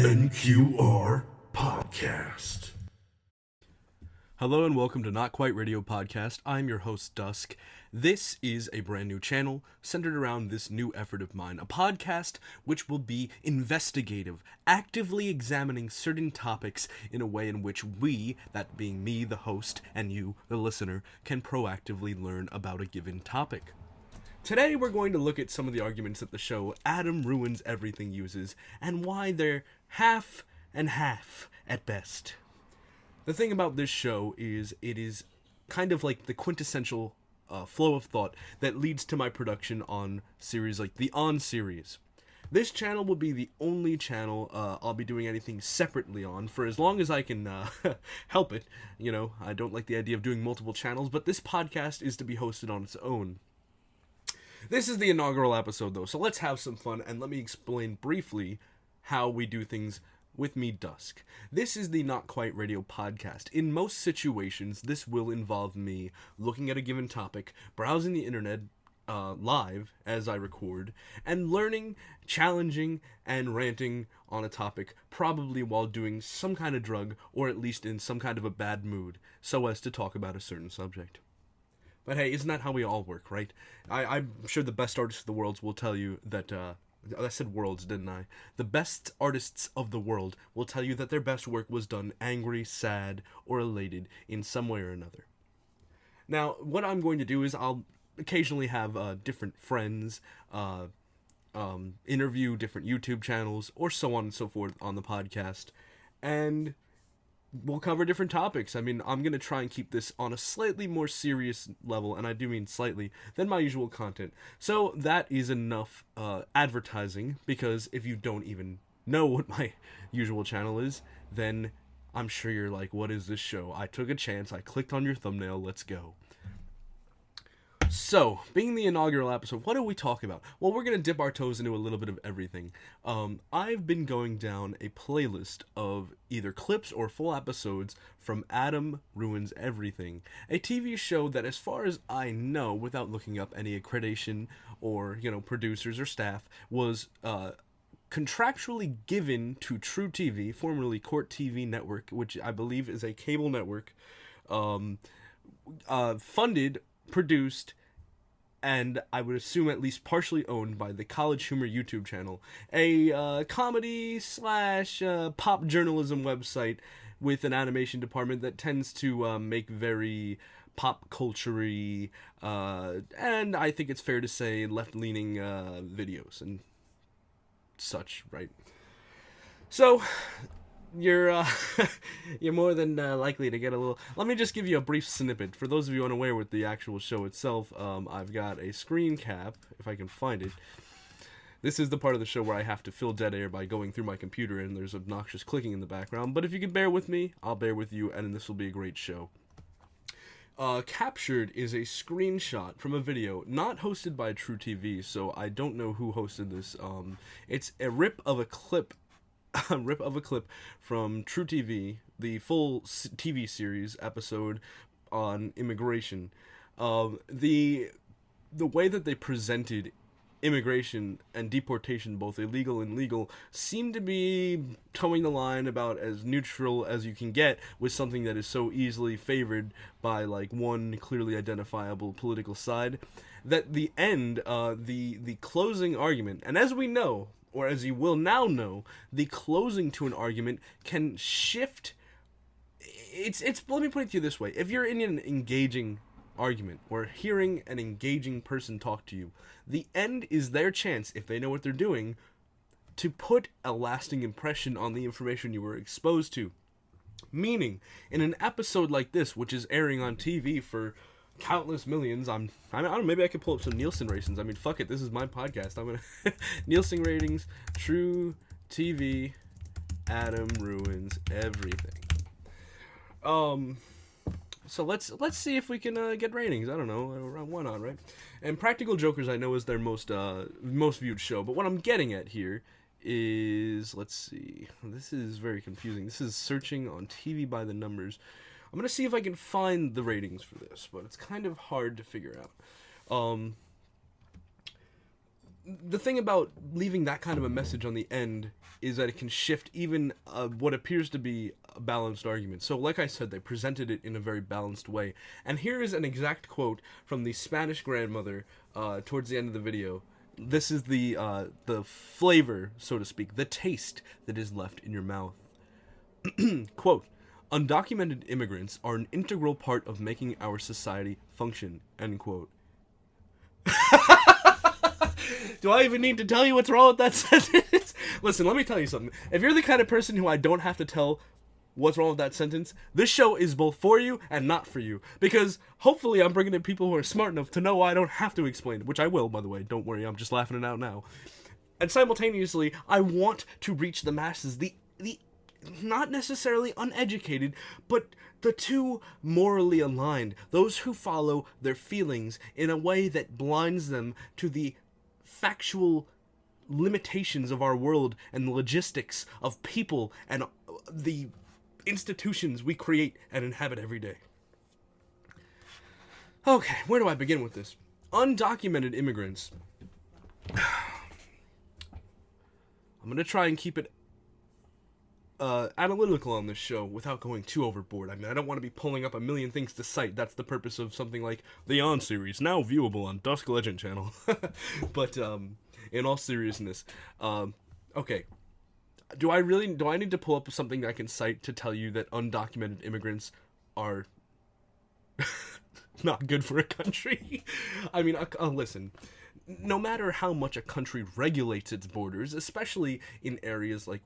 NQR Podcast. Hello and welcome to Not Quite Radio Podcast. I'm your host, Dusk. This is a brand new channel centered around this new effort of mine, a podcast which will be investigative, actively examining certain topics in a way in which we, that being me, the host, and you, the listener, can proactively learn about a given topic. Today we're going to look at some of the arguments that the show Adam Ruins Everything uses, and why they're half and half at best. The thing about this show is it is kind of like the quintessential flow of thought that leads to my production on series like the On series. This channel will be the only channel I'll be doing anything separately on for as long as I can help it. You know, I don't like the idea of doing multiple channels, but this podcast is to be hosted on its own. This is the inaugural episode, though, so let's have some fun, and let me explain briefly how we do things with me, Dusk. This is the Not Quite Radio Podcast. In most situations, this will involve me looking at a given topic, browsing the internet live as I record, and learning, challenging, and ranting on a topic, probably while doing some kind of drug, or at least in some kind of a bad mood, so as to talk about a certain subject. But hey, isn't that how we all work, right? I'm sure the best artists of the world will tell you that, I said worlds, didn't I? The best artists of the world will tell you that their best work was done angry, sad, or elated in some way or another. Now, what I'm going to do is I'll occasionally have different friends, interview different YouTube channels, or so on and so forth on the podcast, and we'll cover different topics. I mean, I'm going to try and keep this on a slightly more serious level, and I do mean slightly, than my usual content. So that is enough advertising, because if you don't even know what my usual channel is, then I'm sure you're like, what is this show? I took a chance, I clicked on your thumbnail, let's go. So, being the inaugural episode, what do we talk about? Well, we're going to dip our toes into a little bit of everything. I've been going down a playlist of either clips or full episodes from Adam Ruins Everything, a TV show that, as far as I know, without looking up any accreditation or, producers or staff, was contractually given to True TV, formerly Court TV Network, which I believe is a cable network, funded, produced, and I would assume at least partially owned by the College Humor YouTube channel, a comedy / pop journalism website with an animation department that tends to make very pop culture-y, and I think it's fair to say left-leaning videos and such, right? So you're more than likely to get a little. Let me just give you a brief snippet for those of you unaware with the actual show itself. I've got a screen cap, if I can find it. This is the part of the show where I have to fill dead air by going through my computer, and there's obnoxious clicking in the background. But if you can bear with me, I'll bear with you, and this will be a great show. Captured is a screenshot from a video not hosted by True TV, so I don't know who hosted this. It's a rip of a clip from True TV, the full TV series episode on immigration. The way that they presented immigration and deportation, both illegal and legal, seemed to be towing the line about as neutral as you can get with something that is so easily favored by like one clearly identifiable political side, that the end, the closing argument, and as we know, or as you will now know, the closing to an argument can shift. It's let me put it to you this way. If you're in an engaging argument or hearing an engaging person talk to you, the end is their chance, if they know what they're doing, to put a lasting impression on the information you were exposed to. Meaning, in an episode like this, which is airing on TV for countless millions, I don't know, maybe I could pull up some Nielsen ratings. I mean, fuck it, this is my podcast. I'm gonna Nielsen ratings, True TV, Adam Ruins Everything. So let's see if we can get ratings. I don't know, why not, right? And Practical Jokers, I know, is their most viewed show. But what I'm getting at here is, let's see. This is very confusing. This is searching on TV by the numbers. I'm going to see if I can find the ratings for this, but it's kind of hard to figure out. the thing about leaving that kind of a message on the end is that it can shift even what appears to be a balanced argument. So, like I said, they presented it in a very balanced way. And here is an exact quote from the Spanish grandmother towards the end of the video. This is the flavor, so to speak, the taste that is left in your mouth. Quote, "Undocumented immigrants are an integral part of making our society function," end quote. Do I even need to tell you what's wrong with that sentence? Listen, let me tell you something. If you're the kind of person who I don't have to tell what's wrong with that sentence, this show is both for you and not for you. Because hopefully I'm bringing in people who are smart enough to know I don't have to explain it, which I will, by the way. Don't worry, I'm just laughing it out now. And simultaneously, I want to reach the masses, the not necessarily uneducated, but the two morally aligned, those who follow their feelings in a way that blinds them to the factual limitations of our world and the logistics of people and the institutions we create and inhabit every day. Okay, where do I begin with this? Undocumented immigrants. I'm going to try and keep it analytical on this show without going too overboard. I mean, I don't want to be pulling up a million things to cite. That's the purpose of something like the On series, now viewable on Dusk Legend channel. But in all seriousness, okay, do I need to pull up something I can cite to tell you that undocumented immigrants are not good for a country? I mean, listen. No matter how much a country regulates its borders, especially in areas like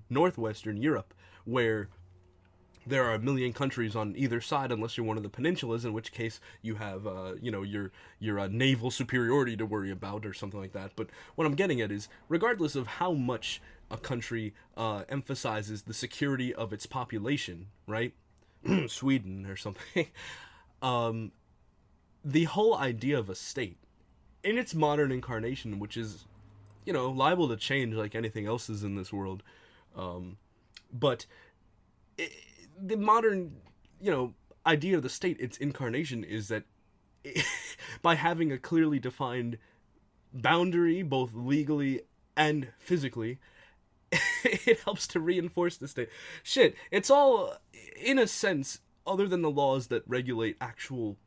northwestern Europe, where there are a million countries on either side, unless you're one of the peninsulas, in which case you have, your naval superiority to worry about or something like that. But what I'm getting at is, regardless of how much a country emphasizes the security of its population, right? Sweden or something. The whole idea of a state, in its modern incarnation, which is, liable to change like anything else is in this world, but the modern, idea of the state, its incarnation, is that by having a clearly defined boundary, both legally and physically, it helps to reinforce the state. Shit, it's all, in a sense, other than the laws that regulate the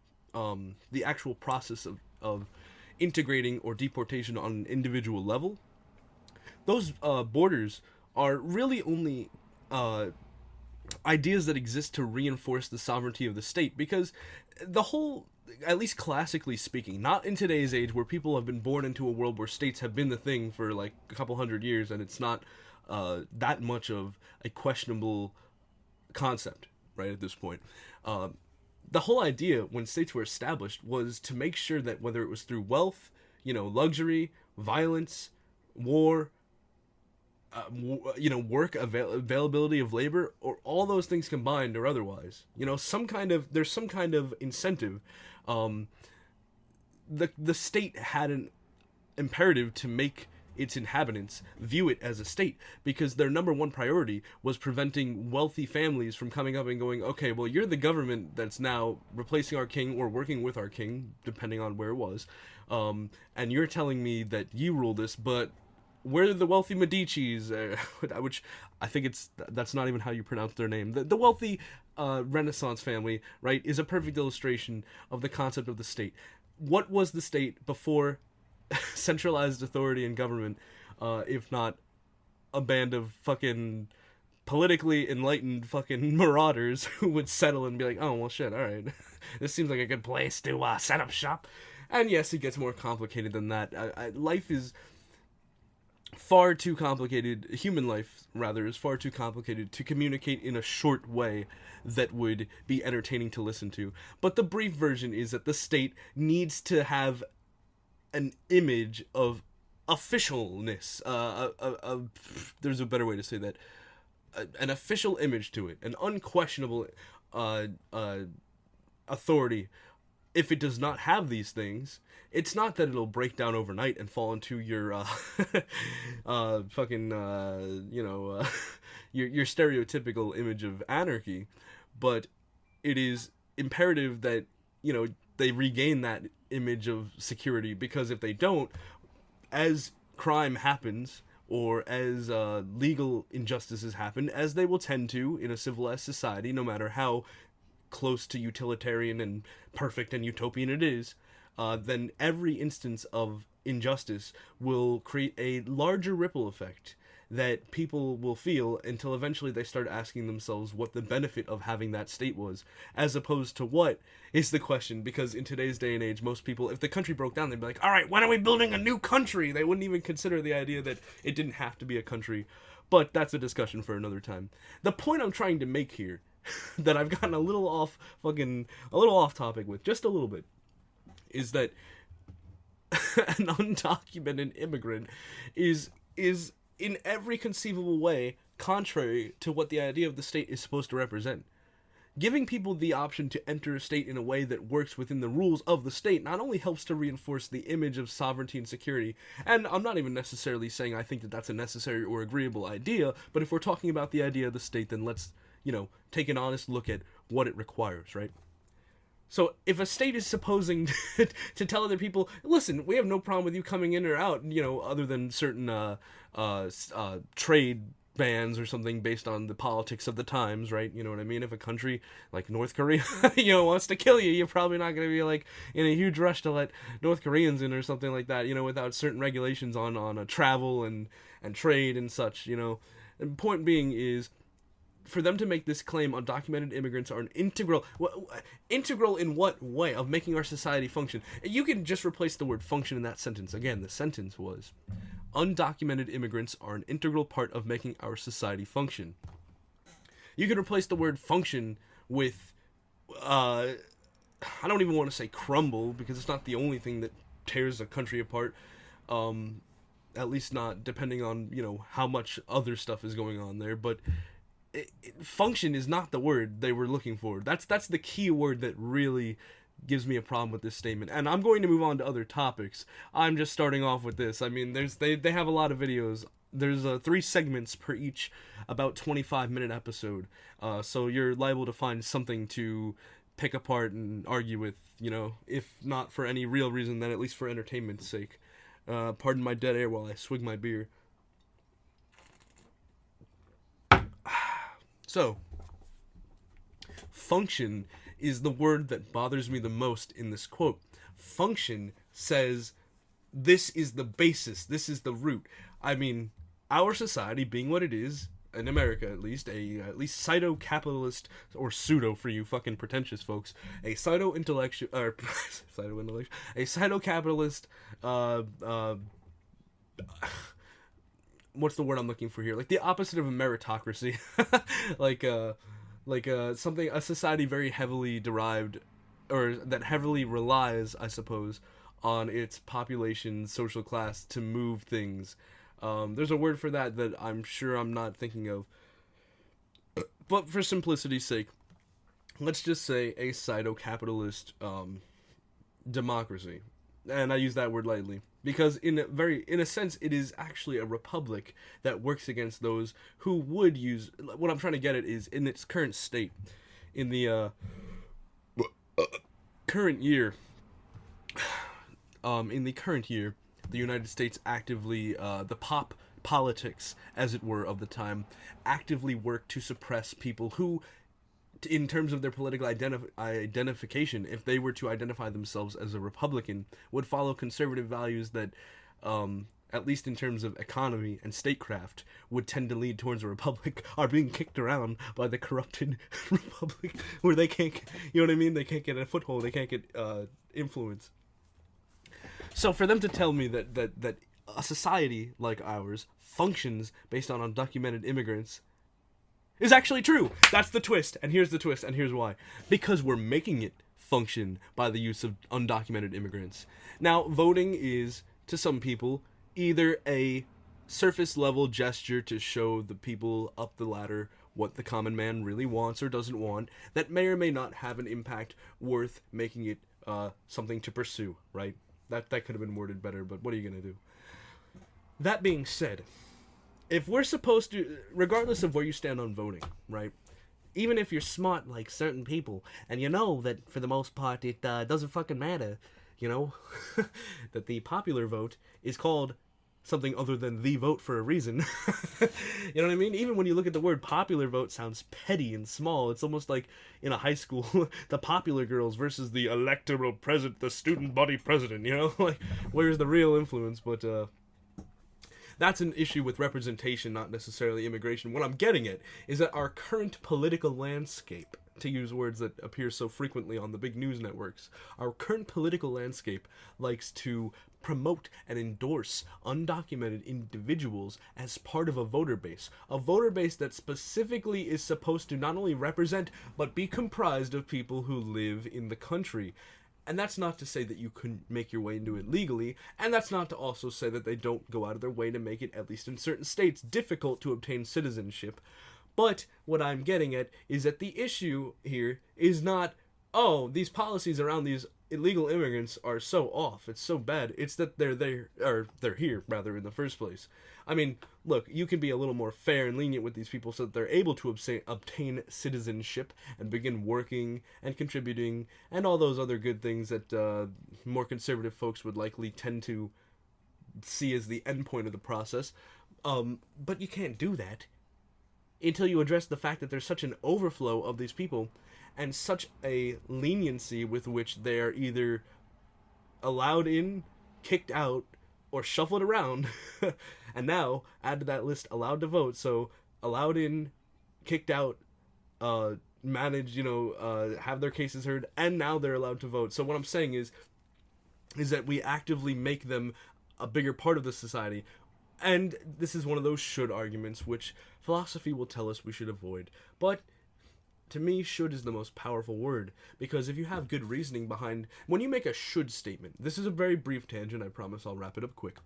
actual process of integrating or deportation on an individual level, those borders are really only ideas that exist to reinforce the sovereignty of the state, because the whole, at least classically speaking, not in today's age where people have been born into a world where states have been the thing for like a couple hundred years and it's not that much of a questionable concept, right, at this point. The whole idea when states were established was to make sure that whether it was through wealth, luxury, violence, war, work availability of labor, or all those things combined or otherwise, there's some kind of incentive. The state had an imperative to make its inhabitants view it as a state, because their number one priority was preventing wealthy families from coming up and going, okay, well, you're the government that's now replacing our king or working with our king, depending on where it was, and you're telling me that you rule this, but we're the wealthy Medicis, which I think that's not even how you pronounce their name. The wealthy Renaissance family, right, is a perfect illustration of the concept of the state. What was the state before centralized authority and government, if not a band of fucking politically enlightened fucking marauders who would settle and be like, oh, well, shit, all right, this seems like a good place to set up shop. And yes, it gets more complicated than that. Life is far too complicated. Human life, rather, is far too complicated to communicate in a short way that would be entertaining to listen to. But the brief version is that the state needs to have an image of officialness. There's a better way to say that. An official image to it, an unquestionable authority. If it does not have these things, it's not that it'll break down overnight and fall into your your stereotypical image of anarchy, but it is imperative that they regain that image of security, because if they don't, as crime happens, or as legal injustices happen, as they will tend to in a civilized society, no matter how close to utilitarian and perfect and utopian it is, then every instance of injustice will create a larger ripple effect that people will feel until eventually they start asking themselves what the benefit of having that state was, as opposed to what is the question. Because in today's day and age, most people, if the country broke down, they'd be like, all right, when are we building a new country? They wouldn't even consider the idea that it didn't have to be a country. But that's a discussion for another time. The point I'm trying to make here, that I've gotten a little off topic with, just a little bit, is that an undocumented immigrant is in every conceivable way contrary to what the idea of the state is supposed to represent. Giving people the option to enter a state in a way that works within the rules of the state not only helps to reinforce the image of sovereignty and security, and I'm not even necessarily saying I think that that's a necessary or agreeable idea, but if we're talking about the idea of the state, then let's, take an honest look at what it requires, right? So if a state is supposing to tell other people, listen, we have no problem with you coming in or out, other than certain trade bans or something based on the politics of the times, right? You know what I mean? If a country like North Korea, wants to kill you, you're probably not going to be like in a huge rush to let North Koreans in or something like that, without certain regulations on travel and trade and such, And point being is, for them to make this claim, undocumented immigrants are an integral in what way of making our society function? You can just replace the word function in that sentence. Again, the sentence was, undocumented immigrants are an integral part of making our society function. You can replace the word function with, I don't even want to say crumble, because it's not the only thing that tears a country apart. At least not depending on, how much other stuff is going on there, but function is not the word they were looking for. That's the key word that really gives me a problem with this statement. And I'm going to move on to other topics. I'm just starting off with this. I mean, they have a lot of videos. There's 3 segments per each, about 25-minute episode. So you're liable to find something to pick apart and argue with, if not for any real reason, then at least for entertainment's sake. Pardon my dead air while I swig my beer. So, function is the word that bothers me the most in this quote. Function says, this is the basis, this is the root. I mean, our society being what it is, in America at least, at least pseudo-capitalist, or pseudo for you fucking pretentious folks, a pseudo-intellectual, or a pseudo-capitalist, what's the word I'm looking for here? Like the opposite of a meritocracy. Something, a society very heavily derived, or that heavily relies, I suppose, on its population, social class to move things. There's a word for that I'm sure I'm not thinking of. But for simplicity's sake, let's just say a pseudo-capitalist democracy. And I use that word lightly, because in a sense, it is actually a republic that works against those who would use. What I'm trying to get at is, in its current state, in the current year, the United States actively, the politics, as it were, of the time, actively worked to suppress people who, in terms of their political identification, if they were to identify themselves as a Republican, would follow conservative values that, at least in terms of economy and statecraft, would tend to lead towards a republic, are being kicked around by the corrupted republic, where they can't, they can't get a foothold, they can't get influence. So for them to tell me that a society like ours functions based on undocumented immigrants is actually true. That's the twist, and here's the twist, and here's why. Because we're making it function by the use of undocumented immigrants. Now, voting is, to some people, either a surface-level gesture to show the people up the ladder what the common man really wants or doesn't want, that may or may not have an impact worth making it something to pursue, right? That could have been worded better, but what are you going to do? That being said, if we're supposed to, regardless of where you stand on voting, right, even if you're smart like certain people, and you know that for the most part it doesn't fucking matter, you know, that the popular vote is called something other than the vote for a reason. You know what I mean? Even when you look at the word popular vote, sounds petty and small. It's almost like in a high school, the popular girls versus the electoral president, the student body president, you know? Like, where's the real influence? But, that's an issue with representation, not necessarily immigration. What I'm getting at is that our current political landscape, to use words that appear so frequently on the big news networks, our current political landscape likes to promote and endorse undocumented individuals as part of a voter base that specifically is supposed to not only represent but be comprised of people who live in the country. And that's not to say that you couldn't make your way into it legally, and that's not to also say that they don't go out of their way to make it, at least in certain states, difficult to obtain citizenship. But what I'm getting at is that the issue here is not, oh, these policies around these illegal immigrants are so off, it's so bad. It's that they're here, rather, in the first place. I mean, look, you can be a little more fair and lenient with these people so that they're able to obtain citizenship and begin working and contributing and all those other good things that more conservative folks would likely tend to see as the end point of the process. But you can't do that until you address the fact that there's such an overflow of these people and such a leniency with which they are either allowed in, kicked out, or shuffled around. And now, add to that list, allowed to vote. So, allowed in, kicked out, managed, have their cases heard, and now they're allowed to vote. So what I'm saying is that we actively make them a bigger part of the society. And this is one of those should arguments, which philosophy will tell us we should avoid. But to me, should is the most powerful word, because if you have good reasoning behind, when you make a should statement, this is a very brief tangent, I promise I'll wrap it up quick.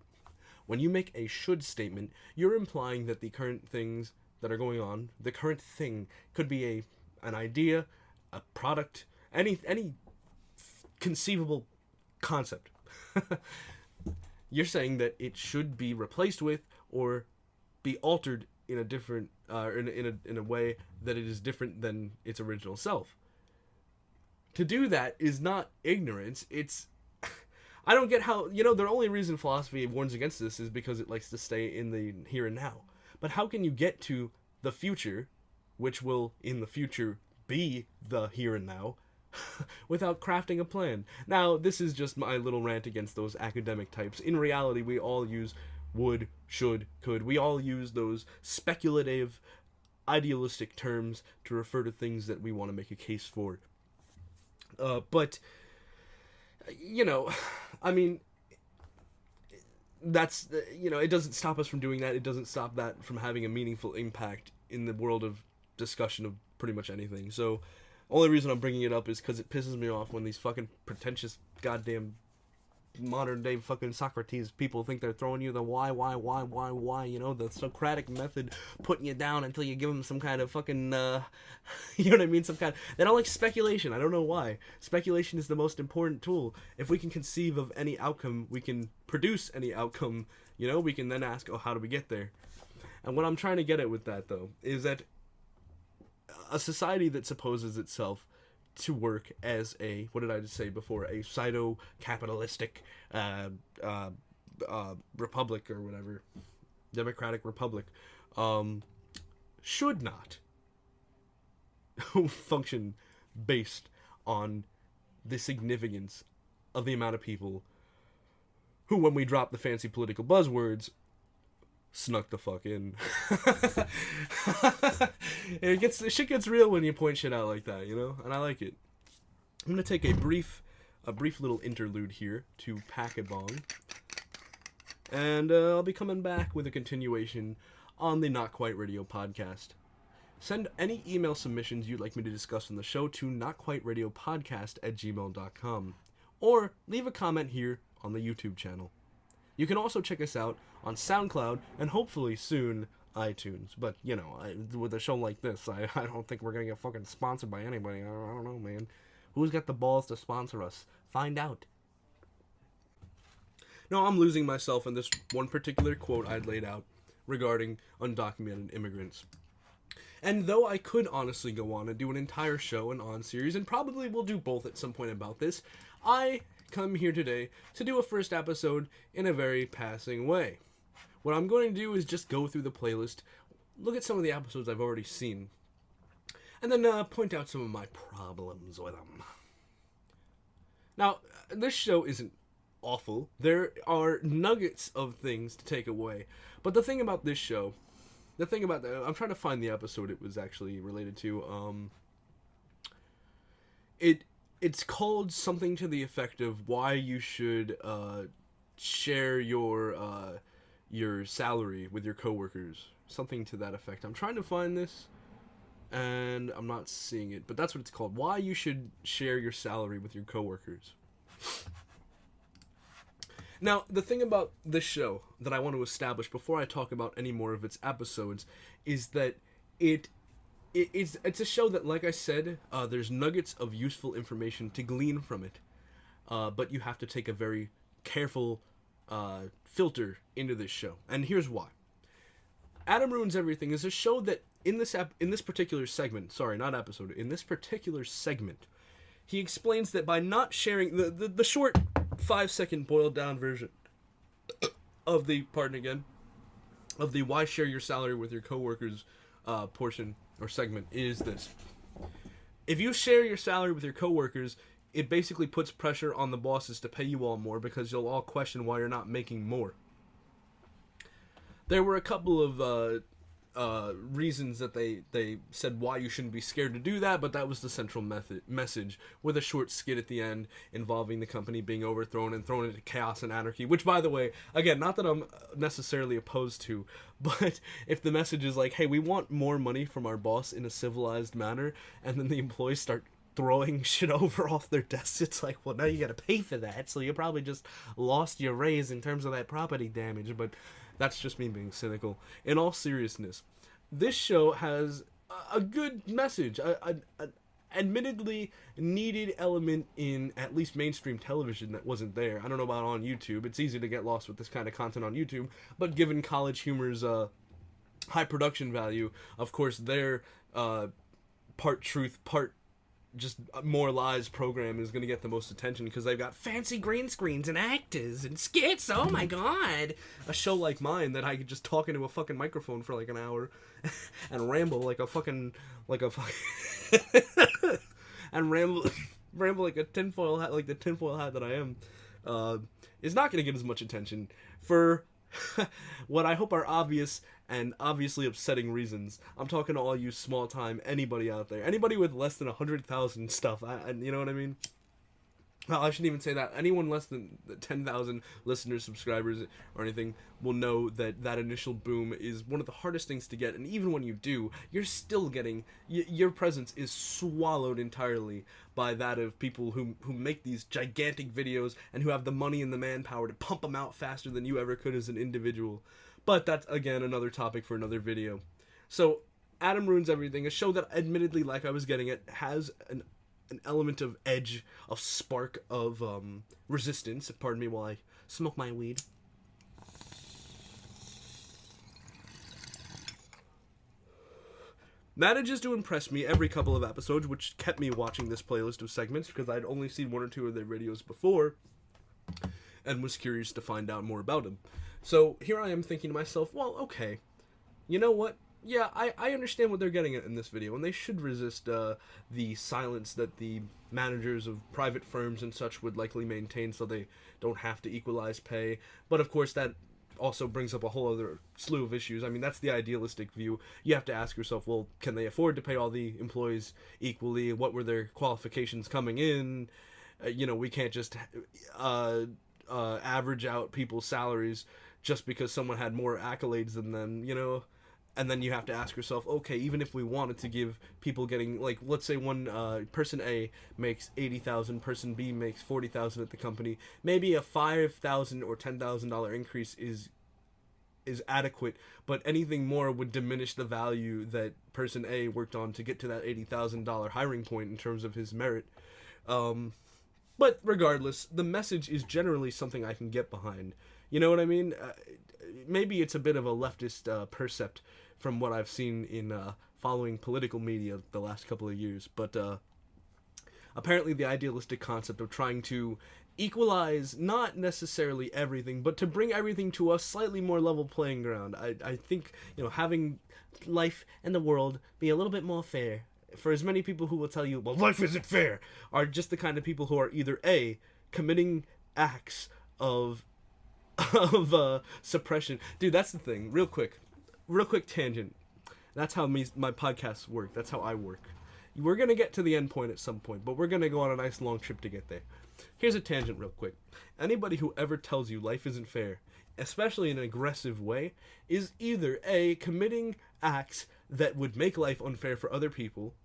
When you make a should statement, you're implying that the current things that are going on, the current thing could be an idea, a product, any conceivable concept. You're saying that it should be replaced with or be altered in a different in a way that it is different than its original self. To do that is not ignorance. It's I don't get how, the only reason philosophy warns against this is because it likes to stay in the here and now. But how can you get to the future, which will in the future be the here and now, without crafting a plan? Now, this is just my little rant against those academic types. In reality, we all use would, should, could. We all use those speculative, idealistic terms to refer to things that we want to make a case for. But, I mean, that's, it doesn't stop us from doing that. It doesn't stop that from having a meaningful impact in the world of discussion of pretty much anything. So, only reason I'm bringing it up is because it pisses me off when these fucking pretentious goddamn modern day fucking Socrates people think they're throwing you the why, the Socratic method, putting you down until you give them some kind of fucking, you know what I mean? They don't like speculation. I don't know why. Speculation is the most important tool. If we can conceive of any outcome, we can produce any outcome, we can then ask, how do we get there? And what I'm trying to get at with that, though, is that a society that supposes itself to work as a, what did I just say before, a pseudo-capitalistic republic or whatever, democratic republic, should not function based on the significance of the amount of people who, when we drop the fancy political buzzwords, snuck the fuck in. Shit gets real when you point shit out like that, and I like it. I'm gonna take a brief little interlude here to pack a bong, and I'll be coming back with a continuation on the Not Quite Radio podcast. Send any email submissions you'd like me to discuss on the show to notquiteradiopodcast@gmail.com, or leave a comment here on the YouTube channel. You can also check us out on SoundCloud and hopefully soon iTunes. But, with a show like this, I don't think we're going to get fucking sponsored by anybody. I don't know, man. Who's got the balls to sponsor us? Find out. No, I'm losing myself in this one particular quote I'd laid out regarding undocumented immigrants. And though I could honestly go on and do an entire show and on series, and probably will do both at some point about this, I come here today to do a first episode in a very passing way. What I'm going to do is just go through the playlist, look at some of the episodes I've already seen, and then point out some of my problems with them. Now, this show isn't awful. There are nuggets of things to take away. But the thing about this show, I'm trying to find the episode it was actually related to. It's called something to the effect of why you should share your salary with your coworkers. Something to that effect. I'm trying to find this, and I'm not seeing it, but that's what it's called. Why you should share your salary with your coworkers. Now, the thing about this show that I want to establish before I talk about any more of its episodes is that it's a show that, like I said, there's nuggets of useful information to glean from it, but you have to take a very careful filter into this show, and here's why. Adam Ruins Everything is a show that in this particular segment, in this particular segment, he explains that by not sharing the short 5-second boiled down version of the why share your salary with your coworkers portion or segment is this. If you share your salary with your coworkers, it basically puts pressure on the bosses to pay you all more because you'll all question why you're not making more. There were a couple of reasons that they said why you shouldn't be scared to do that, but that was the central message, with a short skit at the end involving the company being overthrown and thrown into chaos and anarchy, which, by the way, again, not that I'm necessarily opposed to, but if the message is like, hey, we want more money from our boss in a civilized manner, and then the employees start throwing shit over off their desks, it's like, well, now you gotta pay for that, so you probably just lost your raise in terms of that property damage, but that's just me being cynical. In all seriousness, this show has a good message, an admittedly needed element in at least mainstream television that wasn't there. I don't know about on YouTube. It's easy to get lost with this kind of content on YouTube, but given College Humor's high production value, of course, their part truth, part just more lies program is going to get the most attention because they've got fancy green screens and actors and skits. Oh my god. A show like mine that I could just talk into a fucking microphone for like an hour and ramble and ramble like a tinfoil hat, like the tinfoil hat that I am, is not going to get as much attention for what I hope are obvious and obviously upsetting reasons. I'm talking to all you small-time anybody out there. Anybody with less than 100,000 stuff. You know what I mean? Well, I shouldn't even say that. Anyone less than 10,000 listeners, subscribers, or anything will know that that initial boom is one of the hardest things to get. And even when you do, you're still getting... your presence is swallowed entirely by that of people who make these gigantic videos and who have the money and the manpower to pump them out faster than you ever could as an individual. But that's, again, another topic for another video. So, Adam Ruins Everything, a show that, admittedly, like I was getting at, has an element of edge, of spark, of resistance. Pardon me while I smoke my weed. Manages to impress me every couple of episodes, which kept me watching this playlist of segments, because I'd only seen one or two of their videos before, and was curious to find out more about them. So here I am thinking to myself, well, okay, you know what? Yeah, I understand what they're getting at in this video, and they should resist the silence that the managers of private firms and such would likely maintain so they don't have to equalize pay. But of course, that also brings up a whole other slew of issues. I mean, that's the idealistic view. You have to ask yourself, well, can they afford to pay all the employees equally? What were their qualifications coming in? We can't just average out people's salaries just because someone had more accolades than them, And then you have to ask yourself, okay, even if we wanted to give people getting, like, let's say one person A makes $80,000, person B makes $40,000 at the company, maybe a $5,000 or $10,000 increase is adequate, but anything more would diminish the value that person A worked on to get to that $80,000 hiring point in terms of his merit. But regardless, the message is generally something I can get behind. You know what I mean? Maybe it's a bit of a leftist percept from what I've seen in following political media the last couple of years, but apparently the idealistic concept of trying to equalize not necessarily everything, but to bring everything to a slightly more level playing ground. I think, having life and the world be a little bit more fair, for as many people who will tell you, well, life isn't fair, are just the kind of people who are either A, committing acts of suppression. Dude, that's the thing. Real quick tangent. That's how my podcasts work. That's how I work. We're gonna get to the end point at some point, but we're gonna go on a nice long trip to get there. Here's a tangent real quick. Anybody who ever tells you life isn't fair, especially in an aggressive way, is either A, committing acts that would make life unfair for other people,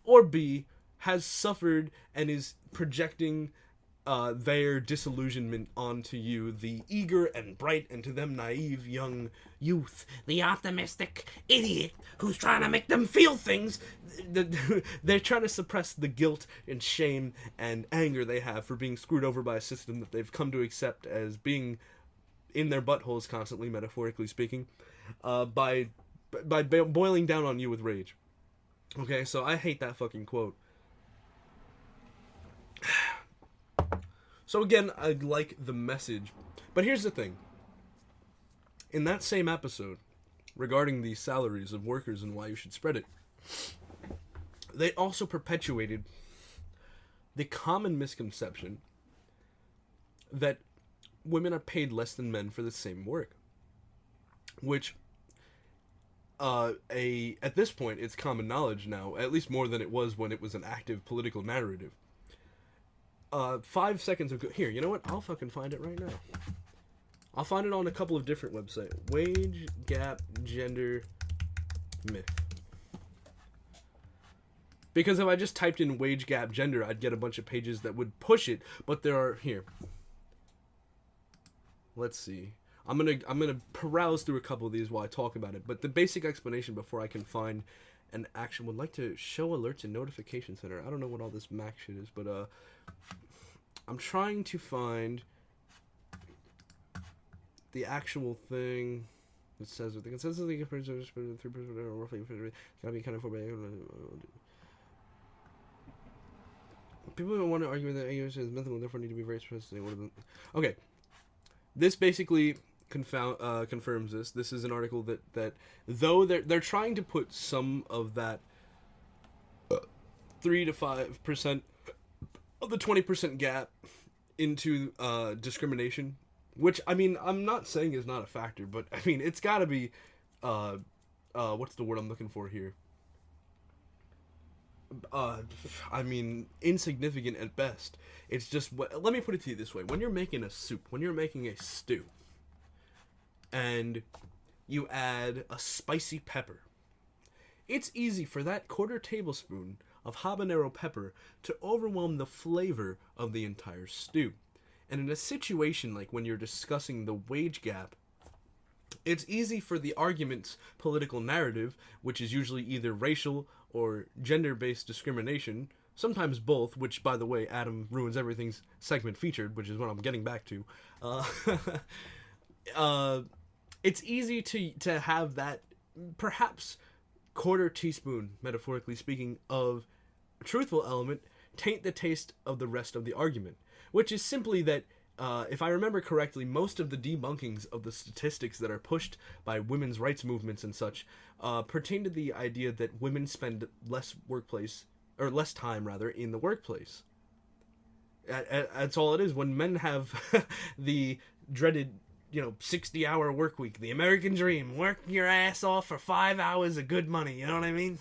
or B, has suffered and is projecting their disillusionment onto you, the eager and bright and to them naive young youth, the optimistic idiot who's trying to make them feel things. They're trying to suppress the guilt and shame and anger they have for being screwed over by a system that they've come to accept as being in their buttholes constantly, metaphorically speaking, by boiling down on you with rage. Okay, so I hate that fucking quote. So again, I like the message. But here's the thing. In that same episode, regarding the salaries of workers and why you should spread it, they also perpetuated the common misconception that women are paid less than men for the same work. Which, at this point, it's common knowledge now, at least more than it was when it was an active political narrative. 5 seconds ago. Here, you know what? I'll fucking find it right now. I'll find it on a couple of different websites. Wage gap gender myth. Because if I just typed in wage gap gender, I'd get a bunch of pages that would push it. But there are here. Let's see. I'm gonna peruse through a couple of these while I talk about it. But the basic explanation before I can find an action would like to show alerts and notification center. I don't know what all this Mac shit is, but I'm trying to find the actual thing that says with the consensus of the 3% roughly gotta be kind of for people who want to argue that English is mental and therefore need to be very specific. Okay, this basically confirms this. This is an article that though they're trying to put some of that 3 to 5% of the 20% gap into discrimination, which I mean I'm not saying is not a factor, but I mean it's got to be what's the word I'm looking for here? I mean insignificant at best. It's just let me put it to you this way: when you're making a soup, when you're making a stew, and you add a spicy pepper, it's easy for that 1/4 tablespoon of habanero pepper to overwhelm the flavor of the entire stew. And in a situation like when you're discussing the wage gap, it's easy for the argument's political narrative, which is usually either racial or gender-based discrimination, sometimes both, which, by the way, Adam ruins everything's segment featured, which is what I'm getting back to. It's easy to have that, perhaps, 1/4 teaspoon, metaphorically speaking, of a truthful element taint the taste of the rest of the argument, which is simply that, if I remember correctly, most of the debunkings of the statistics that are pushed by women's rights movements and such pertain to the idea that women spend less time in the workplace. That's all it is. When men have the dreaded 60-hour work week, the American dream, working your ass off for 5 hours of good money, you know what I mean?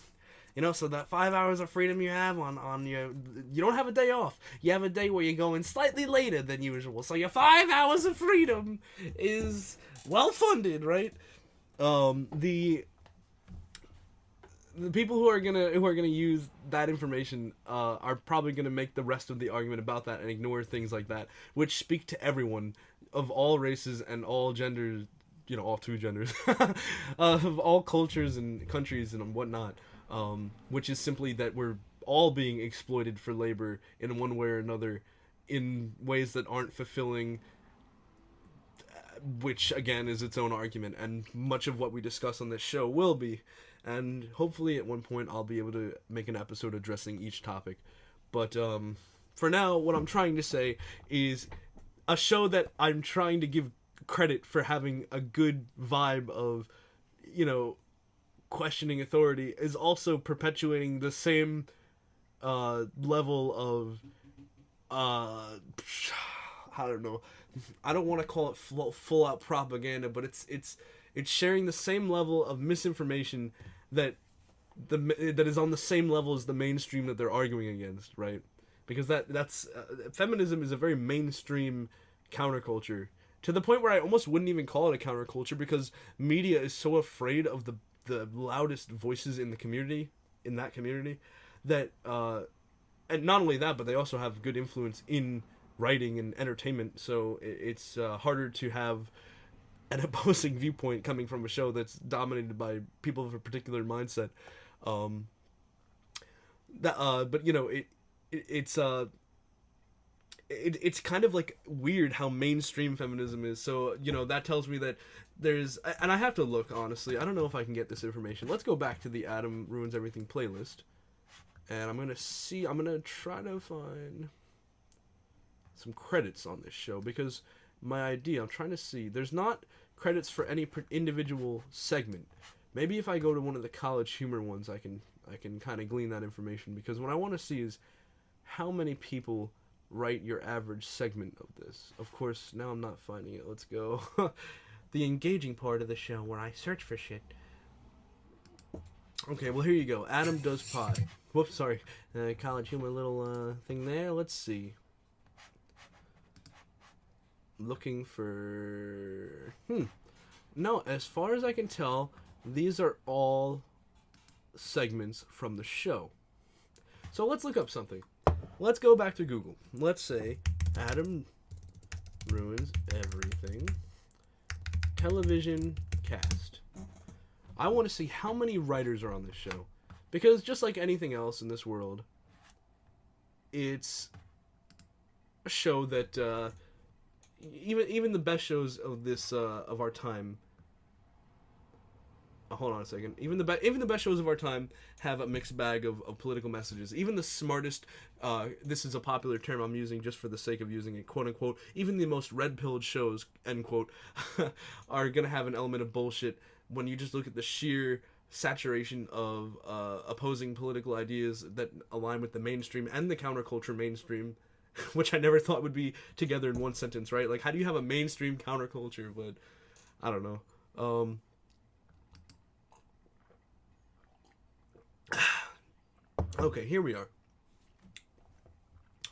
So that 5 hours of freedom you have on you don't have a day off. You have a day where you're going slightly later than usual. So your 5 hours of freedom is well funded, right? The people who are gonna use that information are probably gonna make the rest of the argument about that and ignore things like that, which speak to everyone of all races and all genders, all two genders, of all cultures and countries and whatnot. Which is simply that we're all being exploited for labor in one way or another in ways that aren't fulfilling, which again is its own argument, and much of what we discuss on this show will be, and hopefully at one point I'll be able to make an episode addressing each topic. But for now, what I'm trying to say is a show that I'm trying to give credit for having a good vibe of, questioning authority is also perpetuating the same level of I don't know. I don't want to call it full out propaganda, but it's sharing the same level of misinformation that that is on the same level as the mainstream that they're arguing against, right? Because that's feminism is a very mainstream counterculture, to the point where I almost wouldn't even call it a counterculture, because media is so afraid of the loudest voices in that community, that and not only that, but they also have good influence in writing and entertainment, so it's harder to have an opposing viewpoint coming from a show that's dominated by people of a particular mindset. But it's kind of like weird how mainstream feminism is. So that tells me that there's, and I have to look, honestly, I don't know if I can get this information. Let's go back to the Adam Ruins Everything playlist, and I'm gonna try to find some credits on this show, because I'm trying to see, there's not credits for any individual segment. Maybe if I go to one of the college humor ones, I can kind of glean that information, because what I want to see is how many people write your average segment of this. Of course, now I'm not finding it. Let's go. The engaging part of the show where I search for shit. Okay, well, here you go. Adam Does Pod. Whoops, sorry. College humor little thing there. Let's see. Looking for... No, as far as I can tell, these are all segments from the show. So let's look up something. Let's go back to Google. Let's say Adam Ruins Everything television cast. I want to see how many writers are on this show, because just like anything else in this world, it's a show that even the best shows of this of our time. Hold on a second. Even the best shows of our time have a mixed bag of political messages. Even the smartest, this is a popular term I'm using just for the sake of using it, quote unquote, even the most red-pilled shows, end quote, are going to have an element of bullshit when you just look at the sheer saturation of opposing political ideas that align with the mainstream and the counterculture mainstream, which I never thought would be together in one sentence, right? Like, how do you have a mainstream counterculture? But I don't know. Okay, here we are.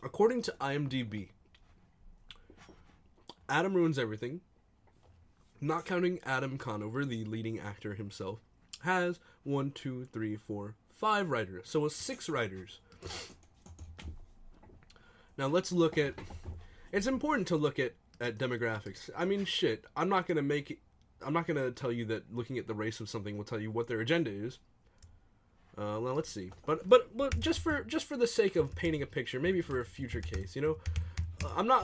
According to IMDb, Adam Ruins Everything, not counting Adam Conover, the leading actor himself, has 1, 2, 3, 4, 5 writers. So it's 6 writers. Now let's look at... It's important to look at demographics. I mean, shit, I'm not going to tell you that looking at the race of something will tell you what their agenda is. Well, let's see. But just for the sake of painting a picture, maybe for a future case, I'm not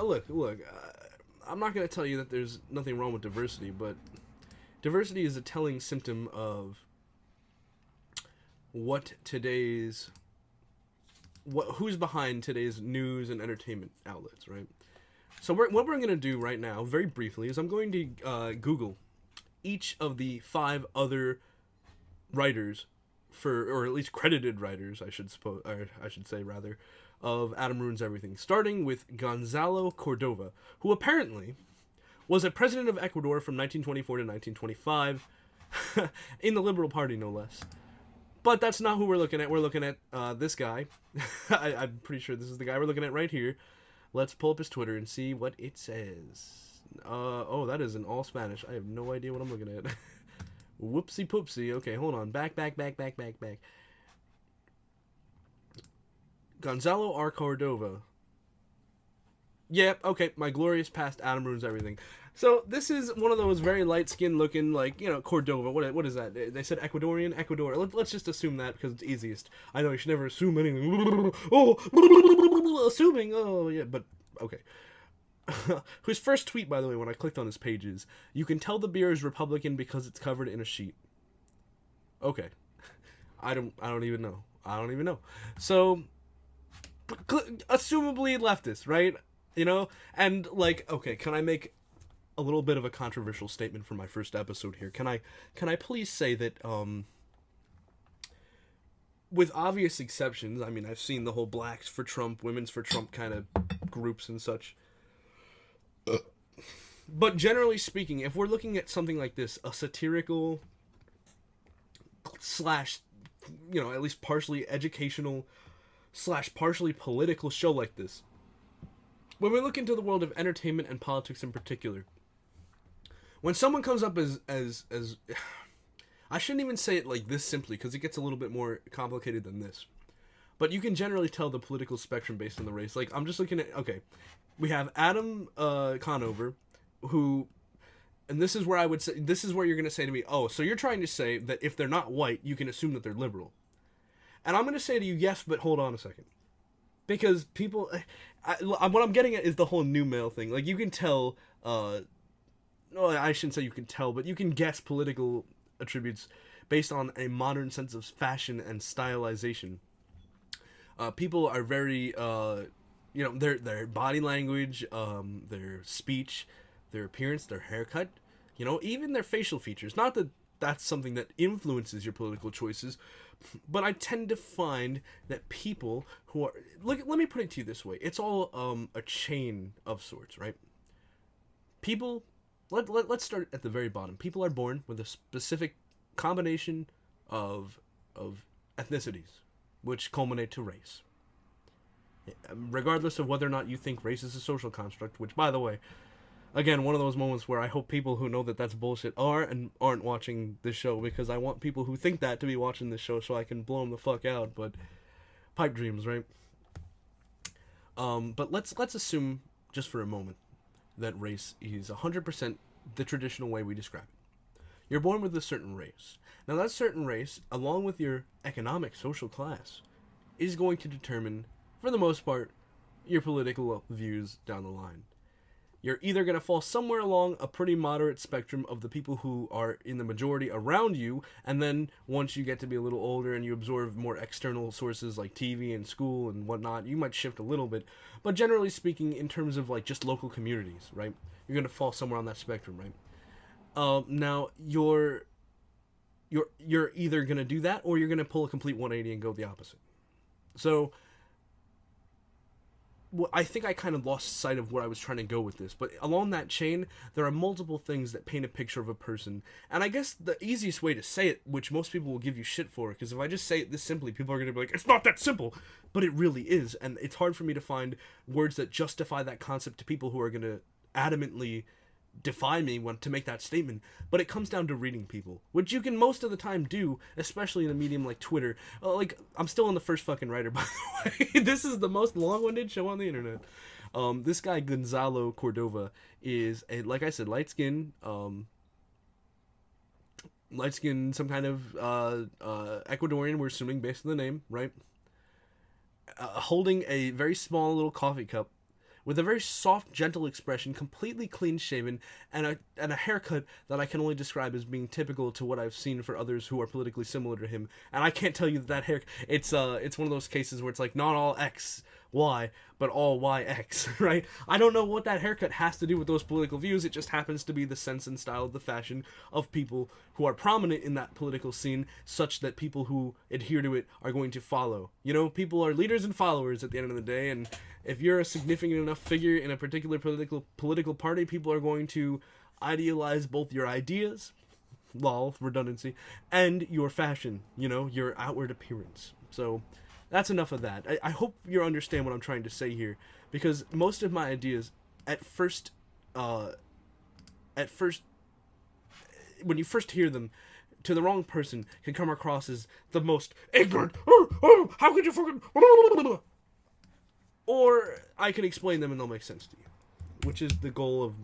I'm not going to tell you that there's nothing wrong with diversity, but diversity is a telling symptom of who's behind today's news and entertainment outlets, right? So what we're going to do right now, very briefly, is I'm going to Google each of the 5 other writers, or at least credited writers, I should say, of Adam Ruins Everything, starting with Gonzalo Cordova, who apparently was a president of Ecuador from 1924 to 1925, in the Liberal Party, no less. But that's not who we're looking at. We're looking at this guy. I'm pretty sure this is the guy we're looking at right here. Let's pull up his Twitter and see what it says. Oh, that is in all Spanish. I have no idea what I'm looking at. Whoopsie poopsie. Okay, hold on. Back. Gonzalo R. Cordova. Yep, okay. My glorious past Adam Ruins Everything. So this is one of those very light-skinned looking, Cordova. What is that? They said Ecuadorian? Ecuador. Let's just assume that, because it's easiest. I know you should never assume anything. Oh, assuming. Oh, yeah, but okay. Whose first tweet, by the way, when I clicked on his page is, "You can tell the beer is Republican because it's covered in a sheet." Okay. I don't even know. So, assumably leftist, right? You know, and like, okay, can I make a little bit of a controversial statement for my first episode here? Can I please say that with obvious exceptions, I mean, I've seen the whole blacks for Trump, women's for Trump kind of groups and such. But generally speaking, if we're looking at something like this, a satirical slash, at least partially educational slash partially political show like this, when we look into the world of entertainment and politics in particular, when someone comes up as I shouldn't even say it like this simply, because it gets a little bit more complicated than this. But you can generally tell the political spectrum based on the race. Like, I'm just looking at, okay, we have Adam Conover, who, and this is where I would say, this is where you're going to say to me, oh, so you're trying to say that if they're not white, you can assume that they're liberal. And I'm going to say to you, yes, but hold on a second. Because people, what I'm getting at is the whole new male thing. Like, you can tell, no, I shouldn't say you can tell, but you can guess political attributes based on a modern sense of fashion and stylization. People are very, their body language, their speech, their appearance, their haircut, even their facial features. Not that that's something that influences your political choices, but I tend to find that people who are, let me put it to you this way. It's all a chain of sorts, right? People, let's start at the very bottom. People are born with a specific combination of ethnicities, which culminate to race. Regardless of whether or not you think race is a social construct, which, by the way, again, one of those moments where I hope people who know that that's bullshit are and aren't watching this show, because I want people who think that to be watching this show so I can blow them the fuck out, but pipe dreams, right? But let's assume, just for a moment, that race is 100% the traditional way we describe it. You're born with a certain race. Now, that certain race, along with your economic social class, is going to determine, for the most part, your political views down the line. You're either going to fall somewhere along a pretty moderate spectrum of the people who are in the majority around you, and then once you get to be a little older and you absorb more external sources like TV and school and whatnot, you might shift a little bit. But generally speaking, in terms of like just local communities, right, you're going to fall somewhere on that spectrum, right? Now, you're either going to do that, or you're going to pull a complete 180 and go the opposite. So I think I kind of lost sight of where I was trying to go with this, but along that chain, there are multiple things that paint a picture of a person. And I guess the easiest way to say it, which most people will give you shit for, because if I just say it this simply, people are going to be like, it's not that simple, but it really is. And it's hard for me to find words that justify that concept to people who are going to adamantly defy me to make that statement. But it comes down to reading people, which you can most of the time do, especially in a medium like Twitter. Like, I'm still on the first fucking writer, by the way. This is the most long-winded show on the internet. This guy Gonzalo Cordova is like I said, light skin, some kind of Ecuadorian, we're assuming based on the name, right? Holding a very small little coffee cup, with a very soft, gentle expression, completely clean-shaven, and a haircut that I can only describe as being typical to what I've seen for others who are politically similar to him. And I can't tell you that hair, it's one of those cases where it's like, not all X, Y, but all YX, right? I don't know what that haircut has to do with those political views. It just happens to be the sense and style of the fashion of people who are prominent in that political scene, such that people who adhere to it are going to follow. People are leaders and followers at the end of the day, and if you're a significant enough figure in a particular political party, people are going to idealize both your ideas, lol, redundancy, and your fashion, your outward appearance. So that's enough of that. I hope you understand what I'm trying to say here, because most of my ideas, at first, when you first hear them, to the wrong person, can come across as the most ignorant, how could you fucking, or I can explain them and they'll make sense to you, which is the goal of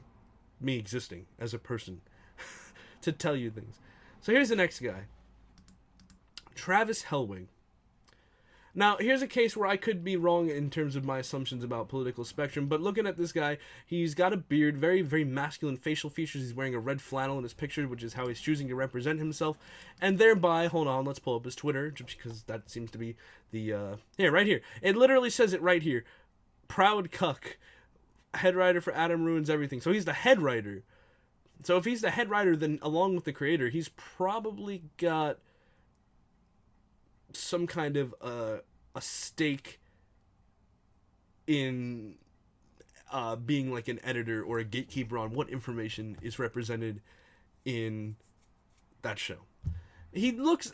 me existing as a person, to tell you things. So here's the next guy, Travis Helwig. Now, here's a case where I could be wrong in terms of my assumptions about political spectrum, but looking at this guy, he's got a beard, very, very masculine facial features. He's wearing a red flannel in his picture, which is how he's choosing to represent himself. And thereby, hold on, let's pull up his Twitter, just because that seems to be the, here, right here. It literally says it right here. Proud cuck. Head writer for Adam Ruins Everything. So he's the head writer. So if he's the head writer, then along with the creator, he's probably got some kind of a stake in being like an editor or a gatekeeper on what information is represented in that show. He looks,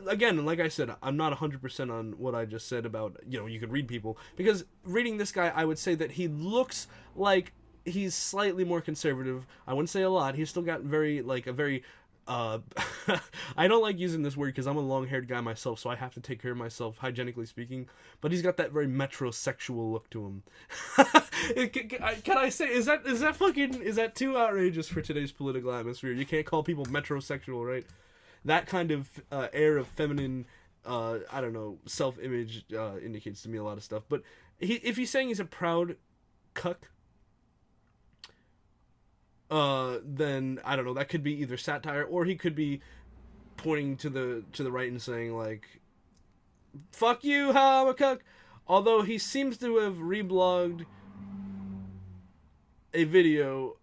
again, like I said, I'm not 100% on what I just said about, you could read people, because reading this guy, I would say that he looks like he's slightly more conservative. I wouldn't say a lot. He's still got I don't like using this word because I'm a long-haired guy myself, so I have to take care of myself, hygienically speaking, but he's got that very metrosexual look to him. Can I say, is that too outrageous for today's political atmosphere? You can't call people metrosexual, right? That kind of air of feminine, self-image indicates to me a lot of stuff. But if he's saying he's a proud cuck, then I don't know. That could be either satire, or he could be pointing to the right and saying like, "Fuck you, ha, I'm a cuck." Although he seems to have reblogged a video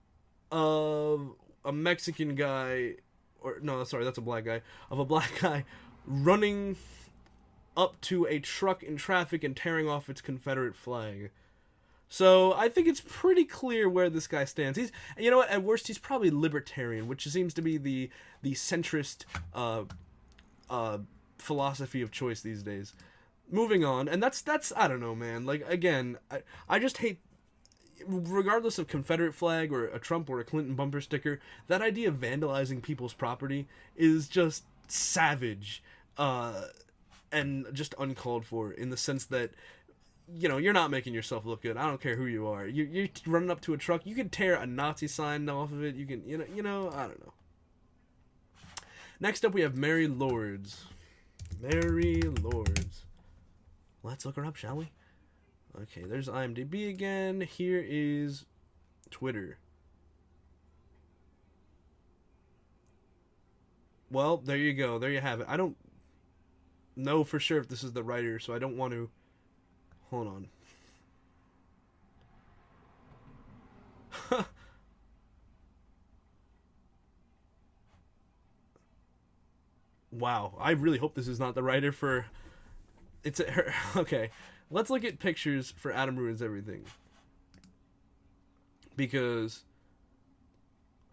of a Mexican guy, or no, sorry, that's a black guy, of a black guy running up to a truck in traffic and tearing off its Confederate flag. So I think it's pretty clear where this guy stands. He's, at worst, he's probably libertarian, which seems to be the centrist philosophy of choice these days. Moving on, and that's I don't know, man. Like, again, I just hate, regardless of Confederate flag or a Trump or a Clinton bumper sticker, that idea of vandalizing people's property is just savage, and just uncalled for, in the sense that, you're not making yourself look good. I don't care who you are. You're running up to a truck. You can tear a Nazi sign off of it. You can, I don't know. Next up, we have Mary Lords. Mary Lords. Let's look her up, shall we? Okay, there's IMDb again. Here is Twitter. Well, there you go. There you have it. I don't know for sure if this is the writer, so I don't want to... Hold on. Wow, I really hope this is not the writer for... Okay, let's look at pictures for Adam Ruins Everything. Because...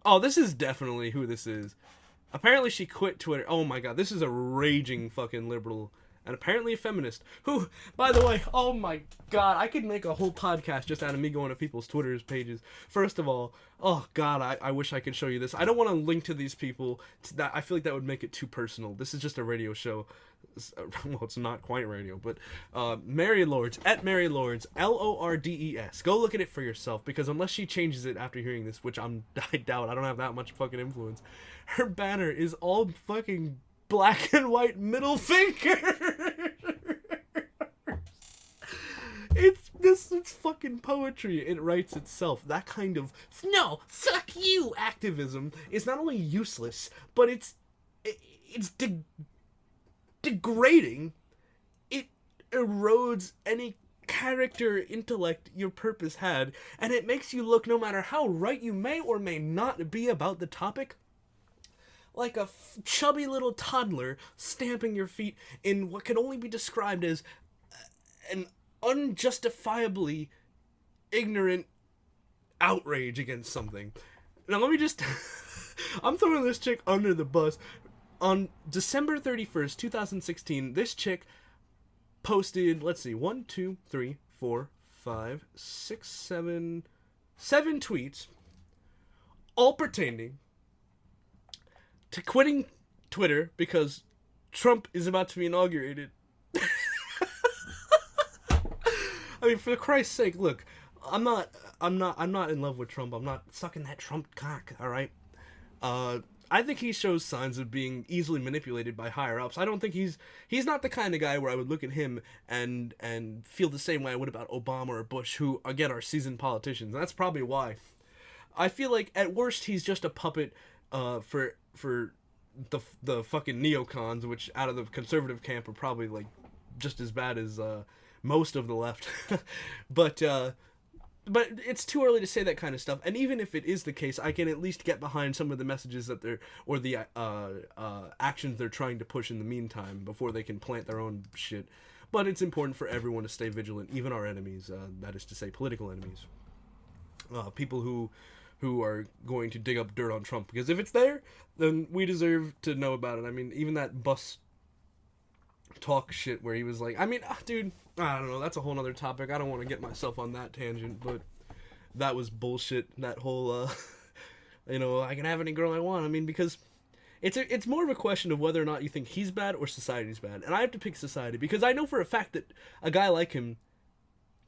Oh, this is definitely who this is. Apparently she quit Twitter. Oh my god, this is a raging fucking liberal... And apparently a feminist. Who, by the way, oh my god, I could make a whole podcast just out of me going to people's Twitter's pages. First of all, oh god, I wish I could show you this. I don't want to link to these people. I feel like that would make it too personal. This is just a radio show. Well, it's not quite radio, but Mary Lords, at Mary Lords, Lordes. Go look at it for yourself, because unless she changes it after hearing this, which I doubt, I don't have that much fucking influence, her banner is all fucking black and white middle finger. It's fucking poetry. It writes itself. That kind of no fuck you activism is not only useless, but it's degrading. It erodes any character, intellect your purpose had, and it makes you look, no matter how right you may or may not be about the topic, like a chubby little toddler stamping your feet in what can only be described as an unjustifiably ignorant outrage against something. Now let me just... I'm throwing this chick under the bus. On December 31st, 2016, this chick posted, let's see, 1, 2, 3, 4, 5, 6, 7 tweets, all pertaining to quitting Twitter because Trump is about to be inaugurated. I mean, for Christ's sake, look, I'm not in love with Trump. I'm not sucking that Trump cock, all right? I think he shows signs of being easily manipulated by higher ups. I don't think he's not the kind of guy where I would look at him and feel the same way I would about Obama or Bush, who again are seasoned politicians. And that's probably why. I feel like at worst he's just a puppet for the fucking neocons, which out of the conservative camp are probably like just as bad as most of the left. But it's too early to say that kind of stuff. And even if it is the case, I can at least get behind some of the messages that they're, or the actions they're trying to push in the meantime before they can plant their own shit. But it's important for everyone to stay vigilant, even our enemies, that is to say political enemies. People who are going to dig up dirt on Trump. Because if it's there, then we deserve to know about it. I mean, even that bus talk shit where he was like, I mean, dude, I don't know, that's a whole other topic. I don't want to get myself on that tangent, but that was bullshit. That whole, I can have any girl I want. I mean, because it's more of a question of whether or not you think he's bad or society's bad. And I have to pick society, because I know for a fact that a guy like him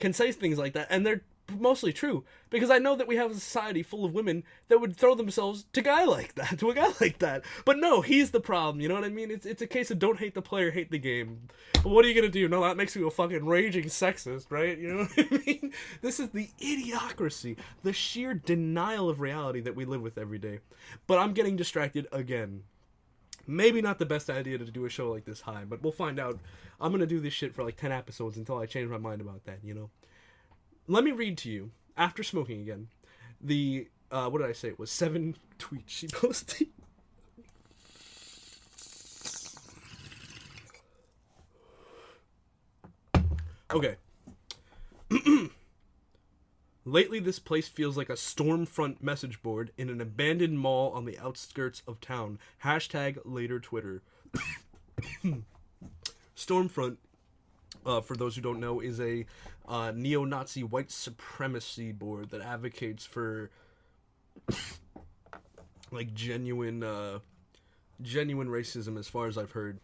can say things like that, and they're mostly true, because I know that we have a society full of women that would throw themselves to a guy like that. But no, he's the problem, you know what I mean? It's a case of don't hate the player, hate the game. But what are you gonna do? No, that makes you a fucking raging sexist, right? You know what I mean? This is the idiocracy, the sheer denial of reality that we live with every day. But I'm getting distracted again. Maybe not the best idea to do a show like this high, but we'll find out. I'm gonna do this shit for like 10 episodes until I change my mind about that, you know? Let me read to you, after smoking again, the, what did I say? It was 7 tweets she posted. Okay. Lately, this place feels like a Stormfront message board in an abandoned mall on the outskirts of town. Hashtag later Twitter. Stormfront, for those who don't know, is a neo-Nazi white supremacy board that advocates for like genuine racism, as far as I've heard.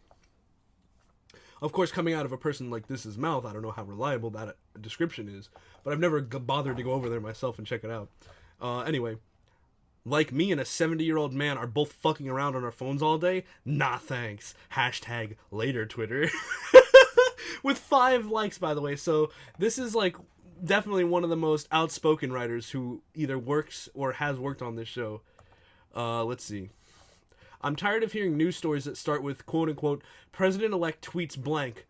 Of course, coming out of a person like this's mouth, I don't know how reliable that description is, but I've never bothered to go over there myself and check it out. Anyway, like me and a 70-year-old man are both fucking around on our phones all day? Nah, thanks. Hashtag later Twitter. With 5 likes, by the way. So this is like definitely one of the most outspoken writers who either works or has worked on this show. Let's see. I'm tired of hearing news stories that start with quote-unquote president-elect tweets blank,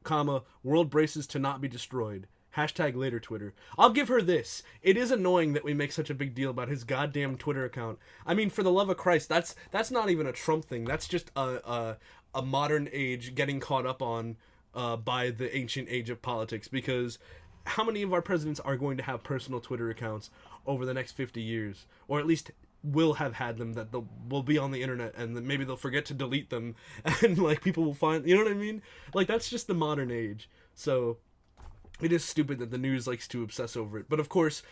comma, world braces to not be destroyed. Hashtag later Twitter. I'll give her this. It is annoying that we make such a big deal about his goddamn Twitter account. I mean, for the love of Christ, that's not even a Trump thing. That's just a modern age getting caught up on by the ancient age of politics, because how many of our presidents are going to have personal Twitter accounts over the next 50 years? Or at least will have had them, that will be on the internet, and then maybe they'll forget to delete them, and like people will find, you know what I mean? Like, that's just the modern age. So it is stupid that the news likes to obsess over it. But of course,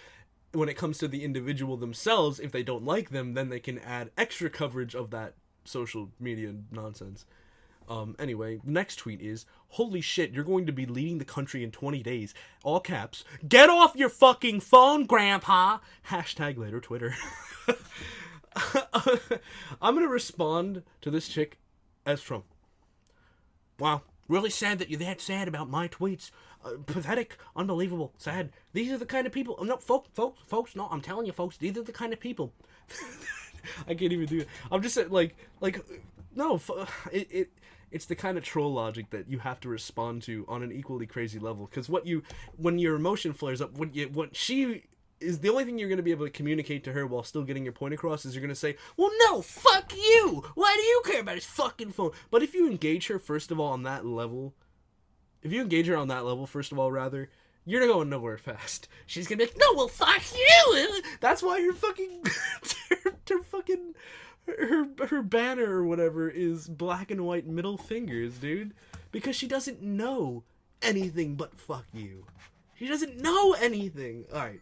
when it comes to the individual themselves, if they don't like them, then they can add extra coverage of that social media nonsense. Anyway, next tweet is, holy shit, you're going to be leading the country in 20 days. All caps. Get off your fucking phone, grandpa! Hashtag later Twitter. I'm gonna respond to this chick as Trump. Wow, really sad that you're that sad about my tweets. Pathetic, unbelievable, sad. These are the kind of people. No, folks. No, I'm telling you, folks. These are the kind of people. I can't even do it. I'm just like no. It's the kind of troll logic that you have to respond to on an equally crazy level. Because when your emotion flares up, what she is, the only thing you're going to be able to communicate to her while still getting your point across is you're going to say, well, no, fuck you! Why do you care about his fucking phone? But if you engage her, first of all, on that level, rather, you're going nowhere fast. She's going to be like, no, well, fuck you! That's why her fucking, her banner or whatever is black and white middle fingers, dude. Because she doesn't know anything but fuck you. She doesn't know anything. Alright.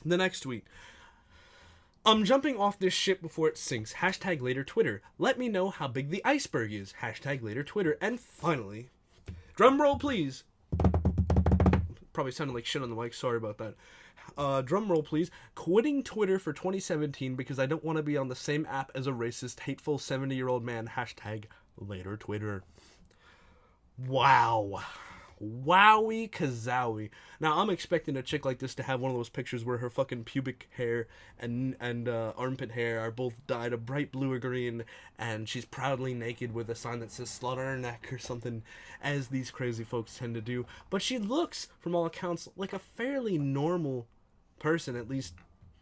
The next tweet. I'm jumping off this ship before it sinks. Hashtag later Twitter. Let me know how big the iceberg is. Hashtag later Twitter. And finally, drum roll please. Probably sounded like shit on the mic. Sorry about that. drum roll please, quitting Twitter for 2017 because I don't want to be on the same app as a racist, hateful 70-year-old man, hashtag later Twitter. Wow. Wowie kazowie. Now, I'm expecting a chick like this to have one of those pictures where her fucking pubic hair and armpit hair are both dyed a bright blue or green, and she's proudly naked with a sign that says slut on her neck or something, as these crazy folks tend to do. But she looks, from all accounts, like a fairly normal person, at least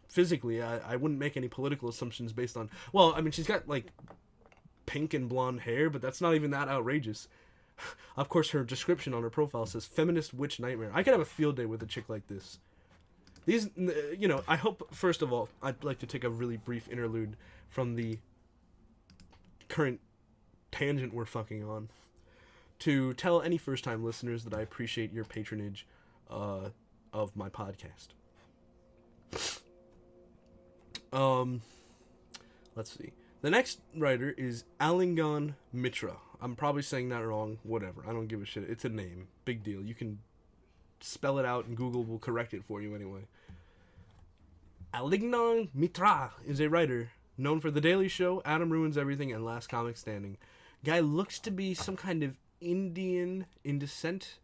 physically. I wouldn't make any political assumptions based on... Well, I mean, she's got, like, pink and blonde hair, but that's not even that outrageous. Of course, her description on her profile says feminist witch nightmare. I could have a field day with a chick like this. These, you know, I hope, first of all, I'd like to take a really brief interlude from the current tangent we're fucking on to tell any first-time listeners that I appreciate your patronage of my podcast. Let's see. The next writer is Alingon Mitra. I'm probably saying that wrong. Whatever. I don't give a shit. It's a name. Big deal. You can spell it out and Google will correct it for you anyway. Alingon Mitra is a writer known for The Daily Show, Adam Ruins Everything, and Last Comic Standing. Guy looks to be some kind of Indian in descent.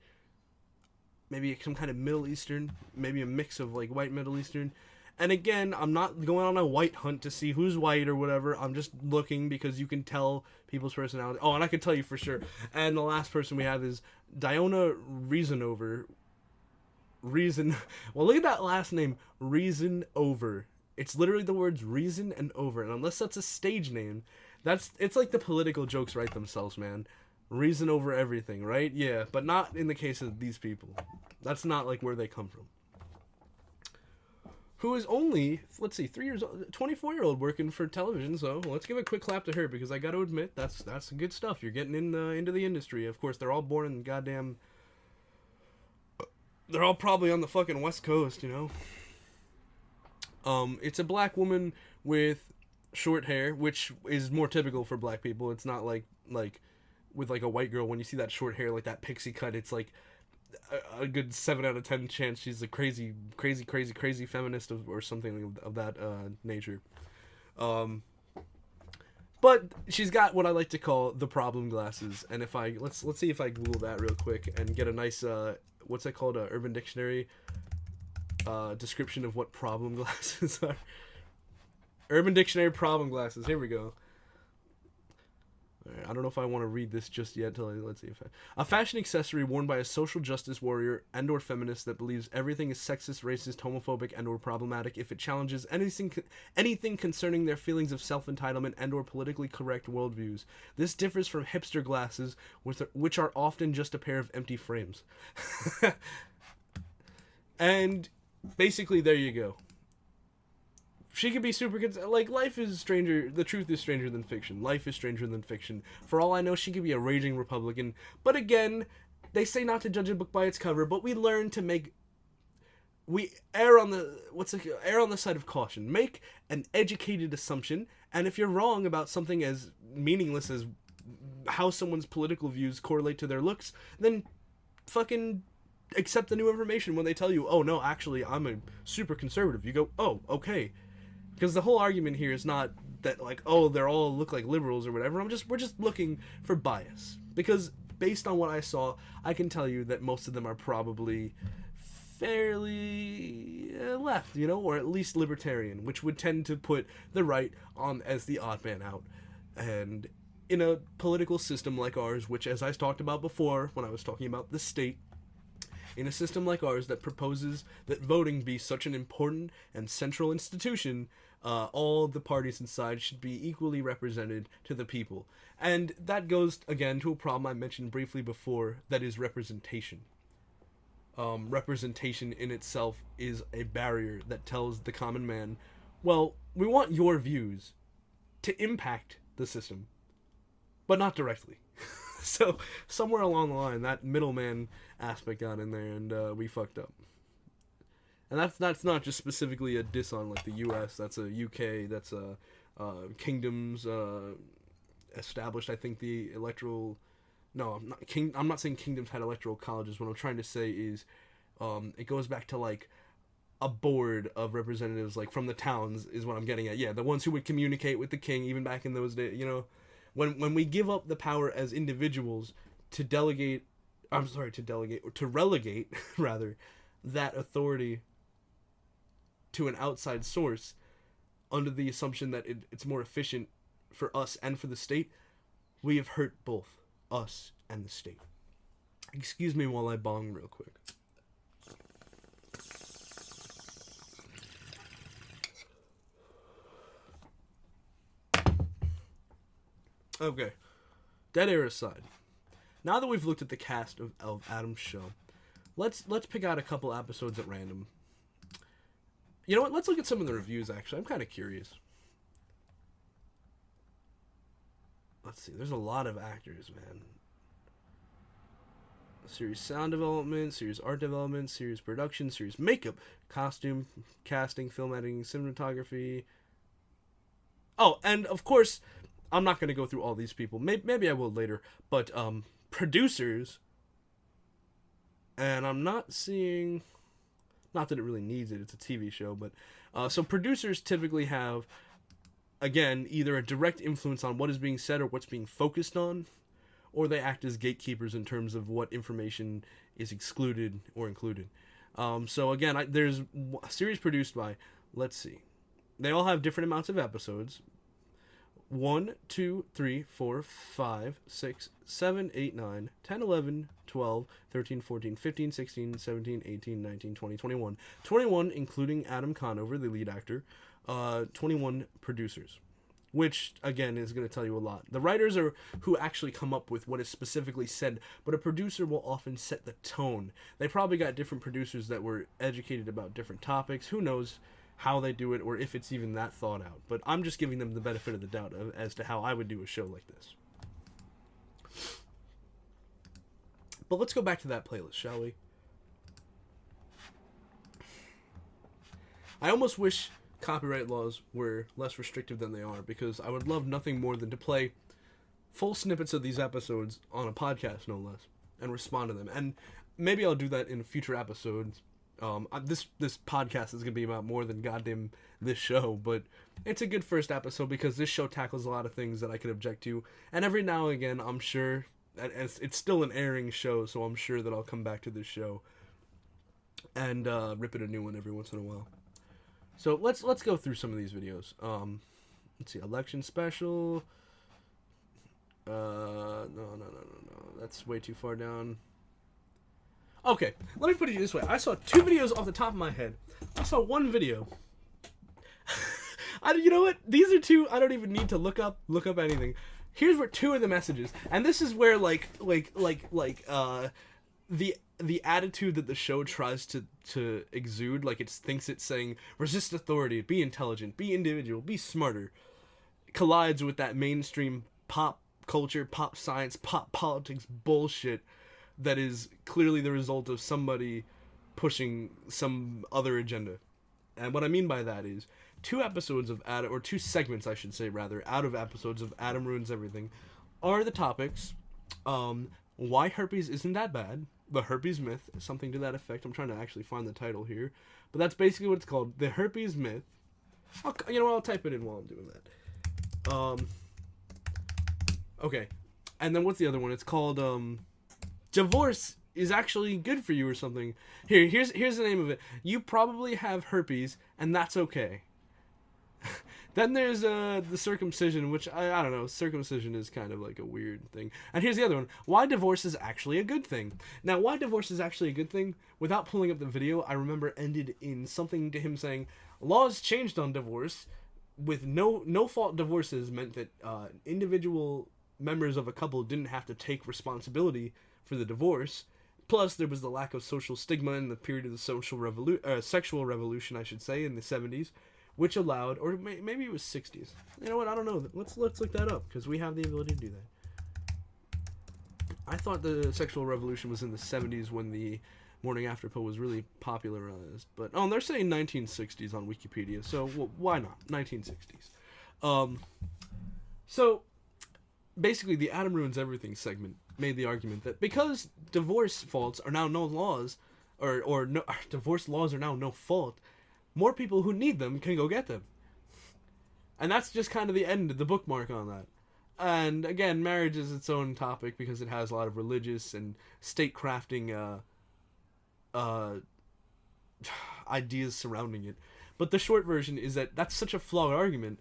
Maybe some kind of Middle Eastern. Maybe a mix of like white Middle Eastern. And again, I'm not going on a white hunt to see who's white or whatever. I'm just looking because you can tell people's personality. Oh, and I can tell you for sure. And the last person we have is Diona Reasonover. Well, look at that last name. Reasonover. It's literally the words reason and over. And unless that's a stage name, it's like the political jokes write themselves, man. Reason over everything, right? Yeah, but not in the case of these people. That's not like where they come from. Who is only, let's see, 3 years old, 24-year-old working for television. So let's give a quick clap to her because I got to admit that's good stuff. You're getting into the industry. Of course, they're all born in goddamn. They're all probably on the fucking West Coast, you know. It's a black woman with short hair, which is more typical for black people. It's not like with like a white girl when you see that short hair, like that pixie cut. It's like a good 7 out of 10 chance she's a crazy feminist or something of that nature. But she's got what I like to call the problem glasses. And if I let's see if I Google that real quick and get a nice what's that called, Urban Dictionary description of what problem glasses are. Urban Dictionary problem glasses. Here we go. I don't know if I want to read this just yet. Let's see if a fashion accessory worn by a social justice warrior and/or feminist that believes everything is sexist, racist, homophobic, and/or problematic if it challenges anything concerning their feelings of self-entitlement and/or politically correct worldviews. This differs from hipster glasses, which are often just a pair of empty frames. And basically, there you go. She could be super... Like, life is stranger... The truth is stranger than fiction. Life is stranger than fiction. For all I know, she could be a raging Republican. But again, they say not to judge a book by its cover, but we learn to make... We err on the side of caution. Make an educated assumption, and if you're wrong about something as meaningless as how someone's political views correlate to their looks, then fucking accept the new information when they tell you, oh, no, actually, I'm a super conservative. You go, oh, okay. Because the whole argument here is not that, like, oh, they all look like liberals or whatever. We're just looking for bias. Because based on what I saw, I can tell you that most of them are probably fairly left, you know, or at least libertarian, which would tend to put the right on as the odd man out. And in a political system like ours, which, as I talked about before when I was talking about the state, in a system like ours that proposes that voting be such an important and central institution, all the parties inside should be equally represented to the people. And that goes, again, to a problem I mentioned briefly before, that is representation. Representation in itself is a barrier that tells the common man, well, we want your views to impact the system, but not directly. So somewhere along the line, that middleman aspect got in there, and we fucked up. And that's not just specifically a diss on like the U.S. That's a UK. That's a kingdoms established. I think the electoral. No, I'm not saying kingdoms had electoral colleges. What I'm trying to say is, it goes back to like a board of representatives, like, from the towns is what I'm getting at. Yeah, the ones who would communicate with the king, even back in those days, you know. When we give up the power as individuals to delegate, or to relegate, rather, that authority to an outside source under the assumption that it's more efficient for us and for the state, we have hurt both us and the state. Excuse me while I bong real quick. Okay, dead air aside. Now that we've looked at the cast of Adam's show, let's pick out a couple episodes at random. You know what? Let's look at some of the reviews, actually. I'm kind of curious. Let's see. There's a lot of actors, man. Series sound development, series art development, series production, series makeup, costume, casting, film editing, cinematography. Oh, and of course, I'm not going to go through all these people. Maybe I will later. But producers, and I'm not seeing... Not that it really needs it, it's a TV show, but... so producers typically have, again, either a direct influence on what is being said or what's being focused on, or they act as gatekeepers in terms of what information is excluded or included. So again, there's a series produced by, let's see, they all have different amounts of episodes. 1, 2, 3, 4, 5, 6, 7, 8, 9, 10, 11, 12, 13, 14, 15, 16, 17, 18, 19, 20, 21. 21, including Adam Conover, the lead actor. 21 producers. Which, again, is going to tell you a lot. The writers are who actually come up with what is specifically said, but a producer will often set the tone. They probably got different producers that were educated about different topics. Who knows how they do it or if it's even that thought out. But I'm just giving them the benefit of the doubt as to how I would do a show like this. But let's go back to that playlist, shall we? I almost wish copyright laws were less restrictive than they are, because I would love nothing more than to play full snippets of these episodes on a podcast, no less, and respond to them. And maybe I'll do that in future episodes. This podcast is going to be about more than goddamn this show, but it's a good first episode because this show tackles a lot of things that I could object to, and every now and again, I'm sure, and it's still an airing show, so I'm sure that I'll come back to this show and rip it a new one every once in a while. So let's go through some of these videos. Let's see, election special. No, that's way too far down. Okay, let me put it this way. I saw 2 videos off the top of my head. I saw one video. You know what? These are 2 I don't even need to look up anything. Here's where 2 of the messages, and this is where the attitude that the show tries to exude, like it thinks it's saying resist authority, be intelligent, be individual, be smarter, collides with that mainstream pop culture, pop science, pop politics bullshit that is clearly the result of somebody pushing some other agenda. And what I mean by that is 2 episodes of Adam, or 2 segments, I should say, rather, out of episodes of Adam Ruins Everything, are the topics, why herpes isn't that bad, the herpes myth, something to that effect. I'm trying to actually find the title here, but that's basically what it's called, the herpes myth. I'll type it in while I'm doing that. Okay, and then what's the other one? It's called, divorce is actually good for you or something. Here's the name of it. You probably have herpes, and that's okay. Then there's the circumcision, which I don't know. Circumcision is kind of like a weird thing. And here's the other one. Why divorce is actually a good thing. Now, why divorce is actually a good thing, without pulling up the video, I remember ended in something to him saying, laws changed on divorce, with no fault divorces meant that individual members of a couple didn't have to take responsibility for the divorce. Plus, there was the lack of social stigma in the period of the sexual revolution, I should say, in the 70s, which allowed, or maybe it was 60s. You know what? I don't know. Let's look that up, because we have the ability to do that. I thought the sexual revolution was in the 70s when the morning after pill was really popularized. But, they're saying 1960s on Wikipedia, so why not? 1960s. So, basically, the Adam Ruins Everything segment made the argument that because divorce faults are now no laws, or no, divorce laws are now no fault, more people who need them can go get them. And that's just kind of the end of the bookmark on that. And again, marriage is its own topic because it has a lot of religious and state crafting ideas surrounding it. But the short version is that that's such a flawed argument.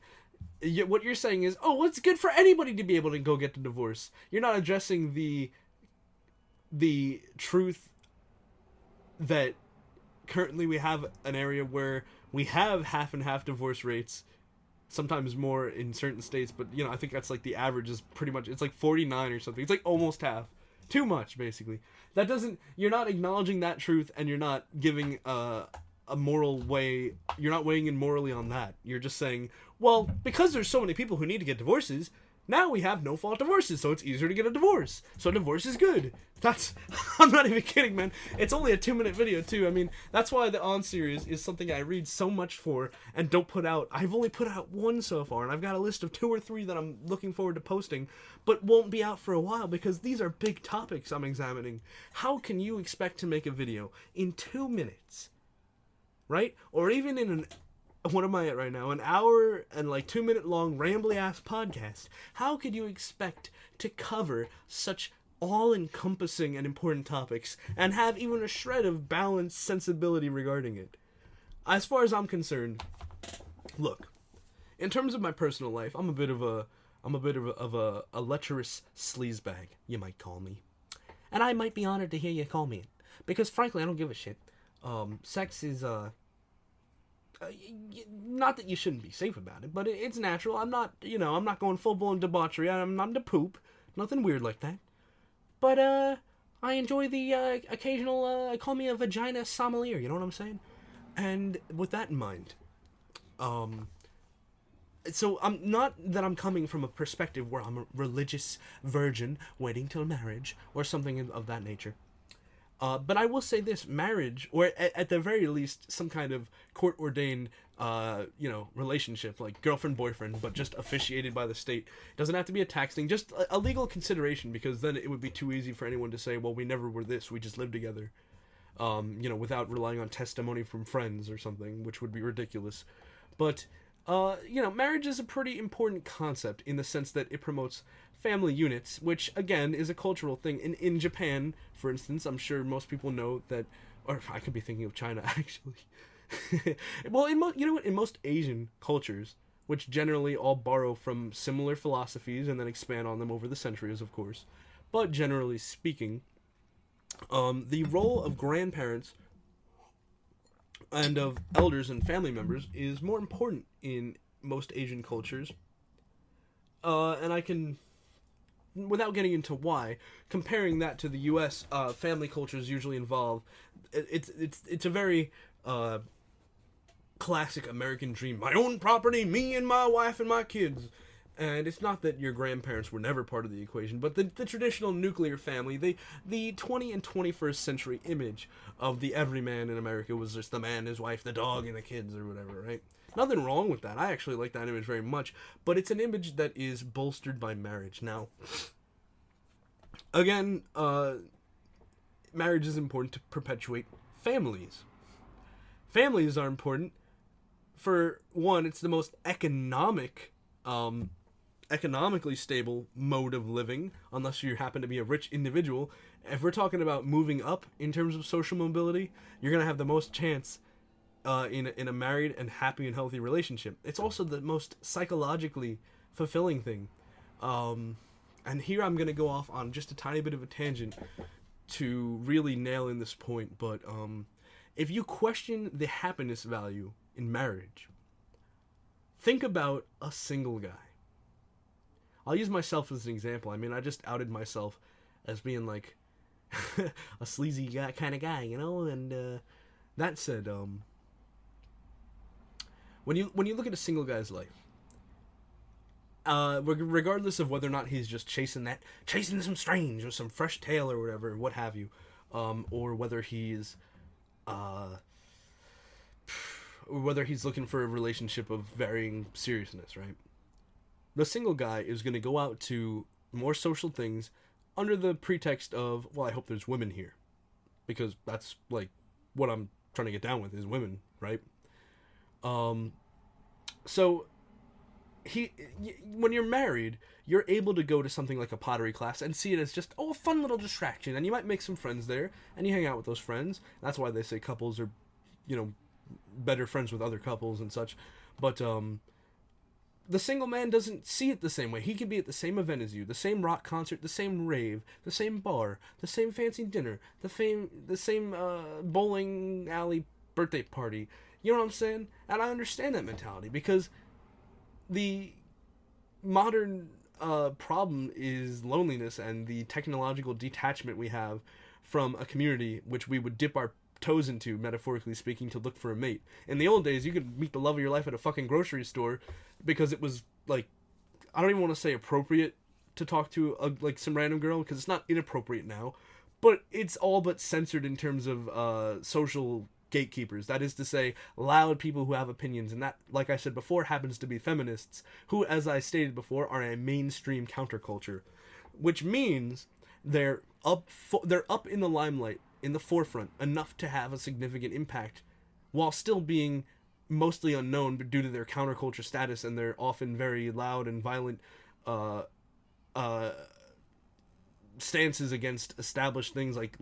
What you're saying is, oh, well, it's good for anybody to be able to go get the divorce. You're not addressing the truth that currently we have an area where we have half and half divorce rates, sometimes more in certain states, but I think that's like the average is pretty much, it's like 49 or something. It's like almost half. Too much, basically. You're not acknowledging that truth, and you're not giving a moral way, you're not weighing in morally on that. You're just saying, well, because there's so many people who need to get divorces, now we have no-fault divorces, so it's easier to get a divorce. So divorce is good. I'm not even kidding, man. It's only a 2-minute video, too. I mean, that's why the On series is something I read so much for and don't put out. I've only put out one so far, and I've got a list of 2 or 3 that I'm looking forward to posting, but won't be out for a while because these are big topics I'm examining. How can you expect to make a video in 2 minutes, right? Or even in what am I at right now? An hour and like 2-minute long rambly ass podcast. How could you expect to cover such all-encompassing and important topics and have even a shred of balanced sensibility regarding it? As far as I'm concerned, look, in terms of my personal life, I'm a bit of a lecherous sleazebag, you might call me. And I might be honored to hear you call me it. Because frankly, I don't give a shit. Sex is not that you shouldn't be safe about it, but it's natural. I'm not going full-blown debauchery. I'm not into poop. Nothing weird like that. But, I enjoy the, occasional, call me a vagina sommelier, you know what I'm saying? And with that in mind, so I'm not that I'm coming from a perspective where I'm a religious virgin waiting till marriage or something of that nature. But I will say this, marriage, or at the very least, some kind of court-ordained, relationship, like girlfriend-boyfriend, but just officiated by the state. Doesn't have to be a tax thing, just a legal consideration, because then it would be too easy for anyone to say, well, we never were this, we just lived together, without relying on testimony from friends or something, which would be ridiculous. But, marriage is a pretty important concept in the sense that it promotes family units, which again is a cultural thing. In Japan, for instance, I'm sure most people know that, or I could be thinking of China actually. Well, in most Asian cultures, which generally all borrow from similar philosophies and then expand on them over the centuries, of course, but generally speaking, the role of grandparents and of elders and family members is more important in most Asian cultures. And I can, without getting into why, comparing that to the U.S., family cultures usually involve, it's a very classic American dream. My own property, me and my wife and my kids. And it's not that your grandparents were never part of the equation, but the traditional nuclear family, the 20th and 21st century image of the everyman in America was just the man, his wife, the dog, and the kids, or whatever, right? Nothing wrong with that. I actually like that image very much, but it's an image that is bolstered by marriage. Now, again, marriage is important to perpetuate families. Families are important. For one, it's the most economically stable mode of living, unless you happen to be a rich individual. If we're talking about moving up in terms of social mobility, you're going to have the most chance in a married and happy and healthy relationship. It's also the most psychologically fulfilling thing. And here I'm going to go off on just a tiny bit of a tangent to really nail in this point, but if you question the happiness value in marriage, think about a single guy. I'll use myself as an example. I mean, I just outed myself as being like a sleazy guy, kind of guy, and that said, when you look at a single guy's life, regardless of whether or not he's just chasing some strange or some fresh tale or whatever, what have you, or whether he's looking for a relationship of varying seriousness, right? The single guy is going to go out to more social things under the pretext of, well, I hope there's women here, because that's like what I'm trying to get down with is women, right? So when you're married, you're able to go to something like a pottery class and see it as just a fun little distraction, and you might make some friends there, and you hang out with those friends. That's why they say couples are, better friends with other couples and such. But the single man doesn't see it the same way. He can be at the same event as you, the same rock concert, the same rave, the same bar, the same fancy dinner, the same bowling alley birthday party. You know what I'm saying? And I understand that mentality, because the modern problem is loneliness and the technological detachment we have from a community which we would dip our toes into, metaphorically speaking, to look for a mate. In the old days, you could meet the love of your life at a fucking grocery store because it was, like, I don't even want to say appropriate to talk to some random girl, because it's not inappropriate now, but it's all but censored in terms of social gatekeepers. That is to say, loud people who have opinions, and that, like I said before, happens to be feminists, who, as I stated before, are a mainstream counterculture, which means they're up in the limelight, in the forefront, enough to have a significant impact, while still being mostly unknown due to their counterculture status and their often very loud and violent stances against established things like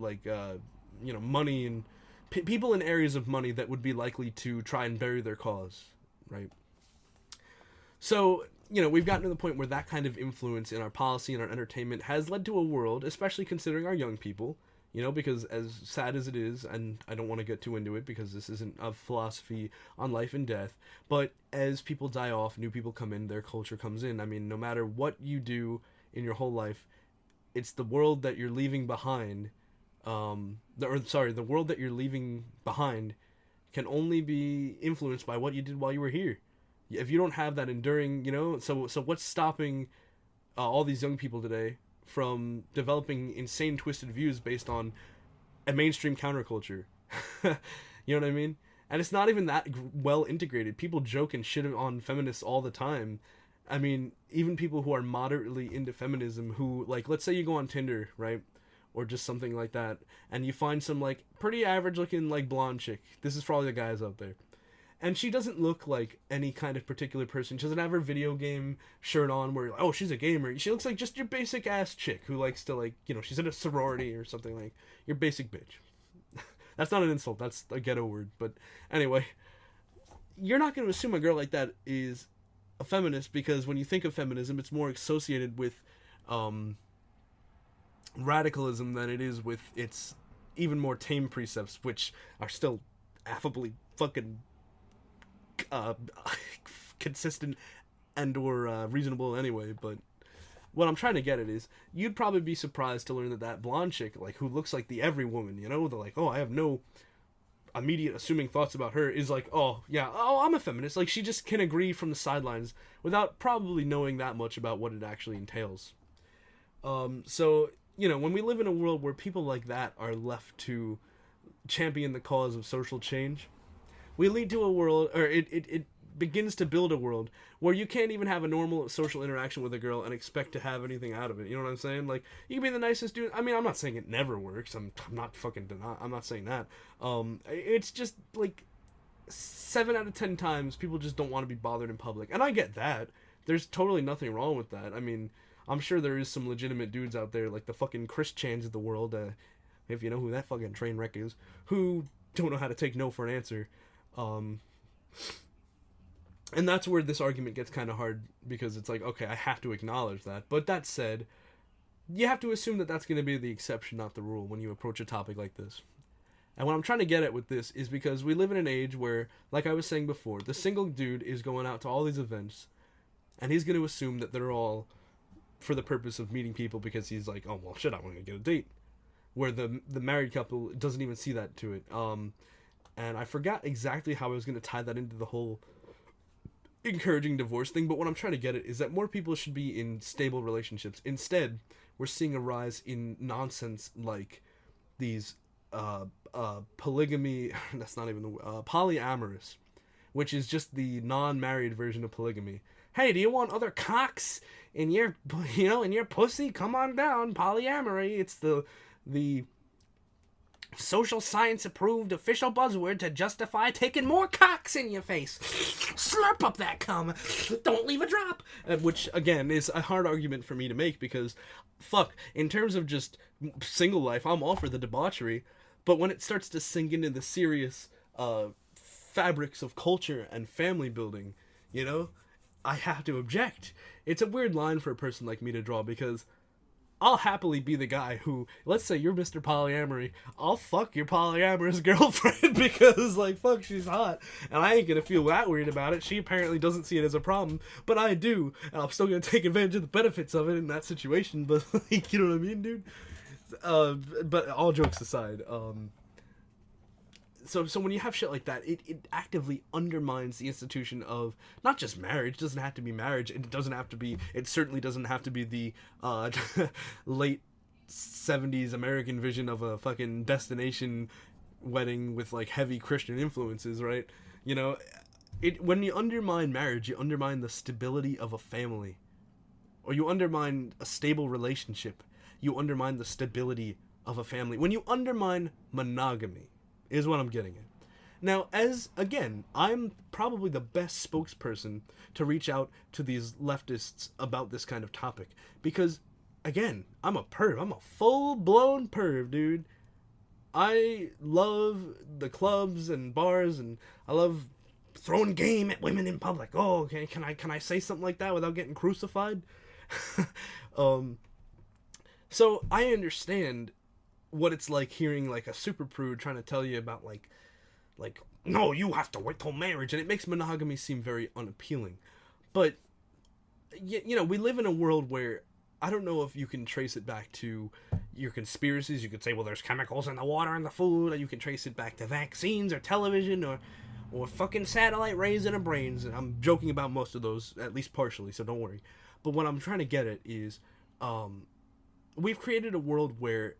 money and people in areas of money that would be likely to try and bury their cause, right? So, we've gotten to the point where that kind of influence in our policy and our entertainment has led to a world, especially considering our young people, because as sad as it is, and I don't want to get too into it because this isn't a philosophy on life and death, but as people die off, new people come in, their culture comes in. I mean, no matter what you do in your whole life, it's the world that you're leaving behind, the world that you're leaving behind can only be influenced by what you did while you were here. If you don't have that enduring, so what's stopping all these young people today from developing insane twisted views based on a mainstream counterculture? You know what I mean? And it's not even that well integrated. People joke and shit on feminists all the time. I mean, even people who are moderately into feminism, who, like, let's say you go on Tinder, right? Or just something like that, and you find some, like, pretty average looking, like, blonde chick. This is for all the guys out there. And she doesn't look like any kind of particular person. She doesn't have her video game shirt on where you're like, oh, she's a gamer. She looks like just your basic ass chick who likes to, like, she's in a sorority or something, like your basic bitch. That's not an insult. That's a ghetto word. But anyway, you're not going to assume a girl like that is a feminist, because when you think of feminism, it's more associated with radicalism than it is with its even more tame precepts, which are still affably fucking consistent and or reasonable anyway. But what I'm trying to get at is, you'd probably be surprised to learn that blonde chick, like, who looks like the every woman, they're like, oh, I have no immediate assuming thoughts about her, is like, oh yeah, oh, I'm a feminist. Like, she just can agree from the sidelines without probably knowing that much about what it actually entails. So when we live in a world where people like that are left to champion the cause of social change, we lead to a world, or it begins to build a world where you can't even have a normal social interaction with a girl and expect to have anything out of it. You know what I'm saying? Like, you can be the nicest dude. I mean, I'm not saying it never works. I'm not saying that. It's just, like, 7 out of 10 times people just don't want to be bothered in public. And I get that. There's totally nothing wrong with that. I mean, I'm sure there is some legitimate dudes out there, like the fucking Chris Chans of the world, if you know who that fucking train wreck is, who don't know how to take no for an answer. And that's where this argument gets kind of hard, because it's like, okay, I have to acknowledge that. But that said, you have to assume that that's going to be the exception, not the rule, when you approach a topic like this. And what I'm trying to get at with this is because we live in an age where, like I was saying before, the single dude is going out to all these events, and he's going to assume that they're all for the purpose of meeting people, because he's like, oh, well, shit, I want to get a date. Where the married couple doesn't even see that to it. And I forgot exactly how I was going to tie that into the whole encouraging divorce thing, but what I'm trying to get at is that more people should be in stable relationships. Instead, we're seeing a rise in nonsense like these polygamy, that's not even the polyamorous, which is just the non-married version of polygamy. Hey, do you want other cocks in your, in your pussy? Come on down, polyamory. It's the social science approved official buzzword to justify taking more cocks in your face. Slurp up that cum. Don't leave a drop. Which, again, is a hard argument for me to make because, fuck, in terms of just single life, I'm all for the debauchery. But when it starts to sink into the serious fabrics of culture and family building, you know, I have to object. It's a weird line for a person like me to draw because I'll happily be the guy who, let's say you're Mr. Polyamory, I'll fuck your polyamorous girlfriend because, like, fuck, she's hot. And I ain't gonna feel that weird about it. She apparently doesn't see it as a problem, but I do. And I'm still gonna take advantage of the benefits of it in that situation, but, like, you know what I mean, dude? But all jokes aside, so when you have shit like that, it actively undermines the institution of not just marriage. It doesn't have to be marriage. It certainly doesn't have to be the late 70s American vision of a fucking destination wedding with like heavy Christian influences, right? You know, when you undermine marriage, you undermine the stability of a family, or you undermine a stable relationship. You undermine the stability of a family. When you undermine monogamy, is what I'm getting at. Now, I'm probably the best spokesperson to reach out to these leftists about this kind of topic. Because, again, I'm a perv. I'm a full-blown perv, dude. I love the clubs and bars, and I love throwing game at women in public. Oh, okay, can I say something like that without getting crucified? So, I understand what it's like hearing like a super prude trying to tell you about like no, you have to wait till marriage, and it makes monogamy seem very unappealing. But you know, we live in a world where I don't know if you can trace it back to your conspiracies. You could say, well, there's chemicals in the water and the food, or you can trace it back to vaccines or television or fucking satellite rays in our brains. And I'm joking about most of those, at least partially, so don't worry. But what I'm trying to get at is we've created a world where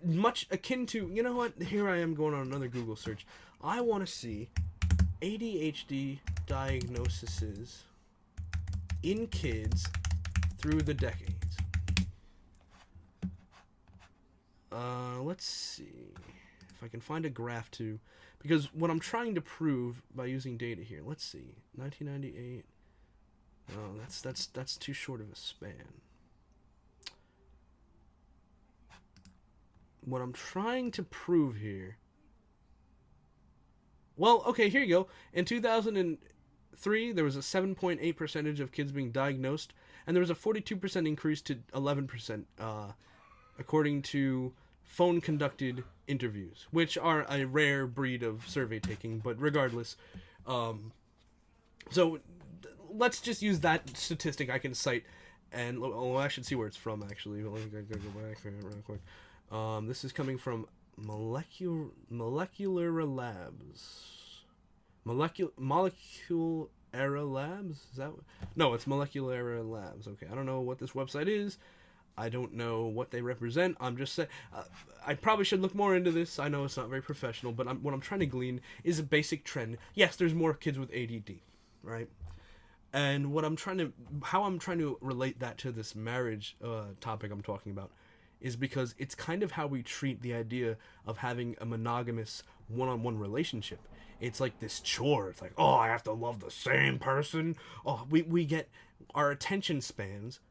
much akin to, you know what, here I am going on another Google search. I want to see ADHD diagnoses in kids through the decades. Let's see if I can find a graph too, because what I'm trying to prove by using data here, let's see, 1998, no, that's too short of a span. What I'm trying to prove here... Well, okay, here you go. In 2003, there was a 7.8% of kids being diagnosed, and there was a 42% increase to 11%, according to phone-conducted interviews, which are a rare breed of survey taking, but regardless. So, let's just use that statistic I can cite, and I should see where it's from, actually. Let me go back here real quick. This is coming from molecular labs. Molecule era labs? Is that? No, it's molecular era labs. Okay, I don't know what this website is. I don't know what they represent. I'm just saying. I probably should look more into this. I know it's not very professional, but what I'm trying to glean is a basic trend. Yes, there's more kids with ADD, right? And how I'm trying to relate that to this marriage topic I'm talking about is because it's kind of how we treat the idea of having a monogamous one-on-one relationship. It's like this chore. It's like, oh, I have to love the same person. Oh, we get our attention spans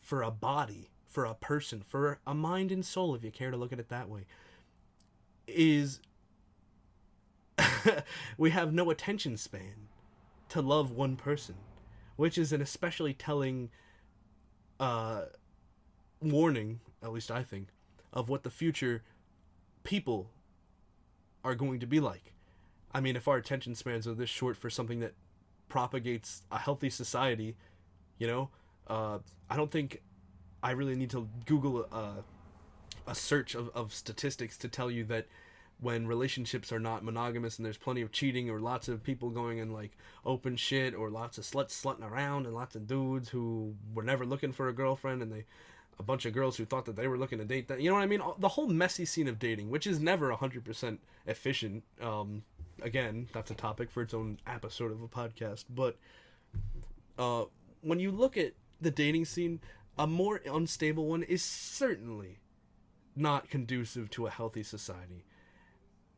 for a body, for a person, for a mind and soul, if you care to look at it that way, is we have no attention span to love one person, which is an especially telling warning, at least I think, of what the future people are going to be like. I mean, if our attention spans are this short for something that propagates a healthy society, you know, I don't think I really need to Google a search of statistics to tell you that when relationships are not monogamous and there's plenty of cheating or lots of people going in like open shit or lots of sluts slutting around and lots of dudes who were never looking for a girlfriend and a bunch of girls who thought that they were looking to date that, you know what I mean? The whole messy scene of dating, which is never 100% efficient. Again, that's a topic for its own episode of a podcast. But when you look at the dating scene, a more unstable one is certainly not conducive to a healthy society.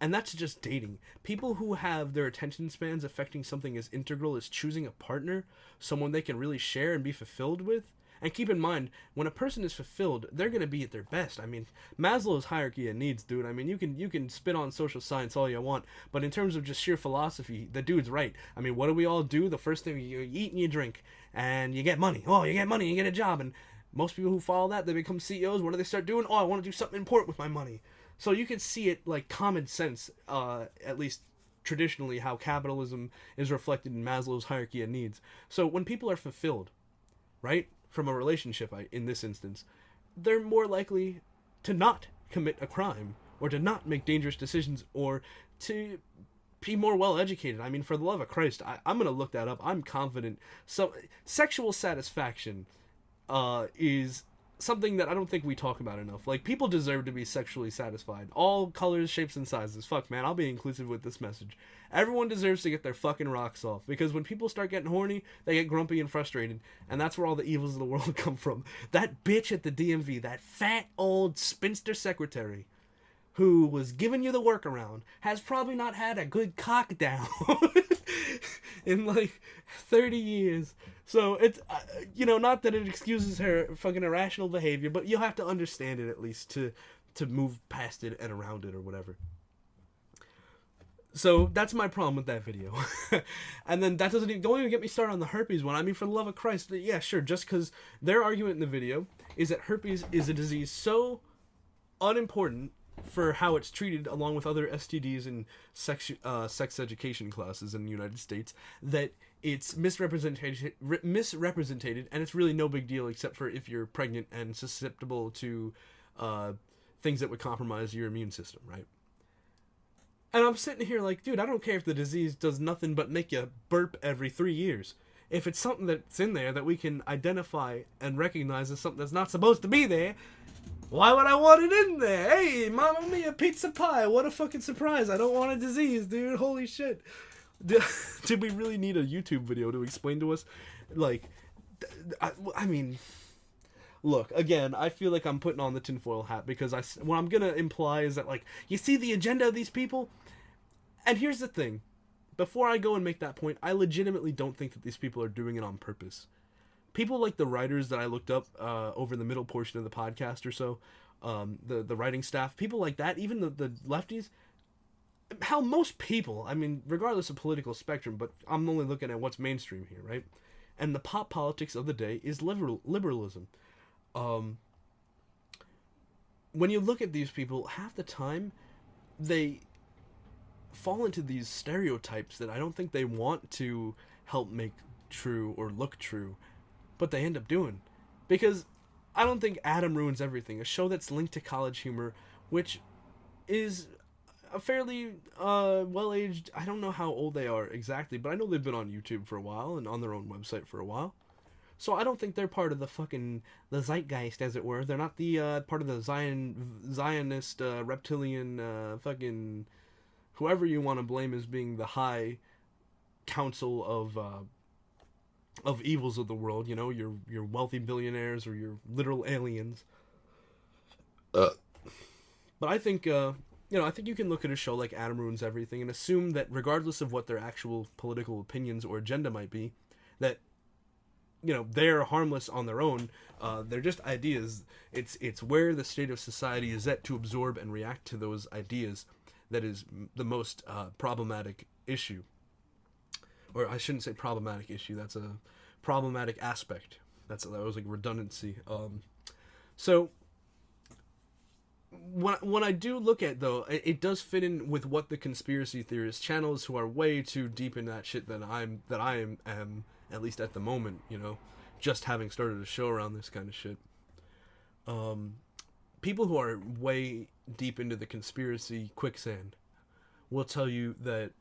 And that's just dating. People who have their attention spans affecting something as integral as choosing a partner, someone they can really share and be fulfilled with. And keep in mind, when a person is fulfilled, they're going to be at their best. I mean, Maslow's hierarchy of needs, dude. I mean, you can spit on social science all you want, but in terms of just sheer philosophy, the dude's right. I mean, what do we all do? The first thing, you eat and you drink, and you get money. Oh, you get money, you get a job. And most people who follow that, they become CEOs. What do they start doing? Oh, I want to do something important with my money. So you can see it like common sense, at least traditionally, how capitalism is reflected in Maslow's hierarchy of needs. So when people are fulfilled, right, from a relationship, in this instance, they're more likely to not commit a crime or to not make dangerous decisions or to be more well educated. I mean, for the love of Christ, I'm going to look that up. I'm confident. So sexual satisfaction is something that I don't think we talk about enough. Like, people deserve to be sexually satisfied. All colors, shapes, and sizes. Fuck, man, I'll be inclusive with this message. Everyone deserves to get their fucking rocks off. Because when people start getting horny, they get grumpy and frustrated. And that's where all the evils of the world come from. That bitch at the DMV, that fat old spinster secretary who was giving you the workaround, has probably not had a good cock down in like 30 years. So it's, not that it excuses her fucking irrational behavior, but you'll have to understand it at least to move past it and around it or whatever. So that's my problem with that video. And then that don't even get me started on the herpes one. I mean, for the love of Christ, yeah, sure, just because their argument in the video is that herpes is a disease so unimportant for how it's treated along with other STDs and sex education classes in the United States, that it's misrepresented, and it's really no big deal except for if you're pregnant and susceptible to things that would compromise your immune system, right? And I'm sitting here like, dude, I don't care if the disease does nothing but make you burp every 3 years. If it's something that's in there that we can identify and recognize as something that's not supposed to be there, why would I want it in there? Hey, Mamma Mia, pizza pie. What a fucking surprise. I don't want a disease, dude. Holy shit. Do we really need a YouTube video to explain to us? Like, I mean, look, again, I feel like I'm putting on the tinfoil hat because what I'm going to imply is that, like, you see the agenda of these people? And here's the thing. Before I go and make that point, I legitimately don't think that these people are doing it on purpose. People like the writers that I looked up over the middle portion of the podcast or so, the writing staff, people like that, even the lefties, how most people, I mean, regardless of political spectrum, but I'm only looking at what's mainstream here, right? And the pop politics of the day is liberalism. When you look at these people, half the time, they fall into these stereotypes that I don't think they want to help make true or look true, but they end up doing. Because I don't think Adam Ruins Everything, a show that's linked to college humor, which is a fairly well-aged, I don't know how old they are exactly, but I know they've been on YouTube for a while and on their own website for a while. So I don't think they're part of the zeitgeist, as it were. They're not the part of the Zionist, reptilian, fucking, whoever you want to blame as being the high council of evils of the world, you know, your wealthy billionaires or your literal aliens. But I think, I think you can look at a show like Adam Ruins Everything and assume that regardless of what their actual political opinions or agenda might be, that, they're harmless on their own. They're just ideas. It's where the state of society is at to absorb and react to those ideas that is the most problematic issue. Or I shouldn't say problematic issue. That's a problematic aspect. That was like redundancy. So when I do look at, though, it does fit in with what the conspiracy theorist channels, who are way too deep in that shit than I am, at least at the moment, just having started a show around this kind of shit. People who are way deep into the conspiracy quicksand will tell you that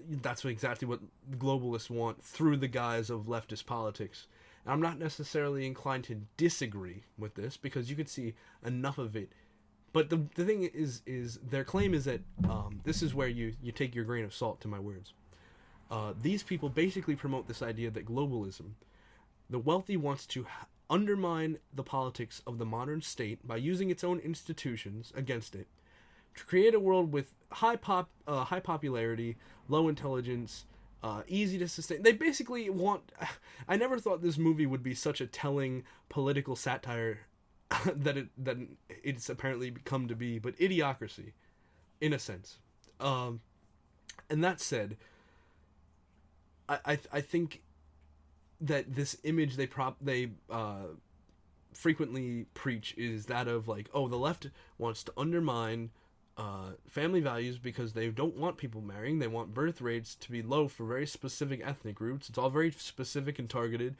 that's exactly what globalists want through the guise of leftist politics. And I'm not necessarily inclined to disagree with this, because you could see enough of it. But the thing is their claim is that this is where you take your grain of salt to my words. These people basically promote this idea that globalism, the wealthy wants to undermine the politics of the modern state by using its own institutions against it, to create a world with high popularity, low intelligence, easy to sustain. They basically want. I never thought this movie would be such a telling political satire that it's apparently come to be, but idiocracy, in a sense. And that said, I think that this image they frequently preach is that of like, oh, the left wants to undermine family values because they don't want people marrying. They want birth rates to be low for very specific ethnic groups. It's all very specific and targeted.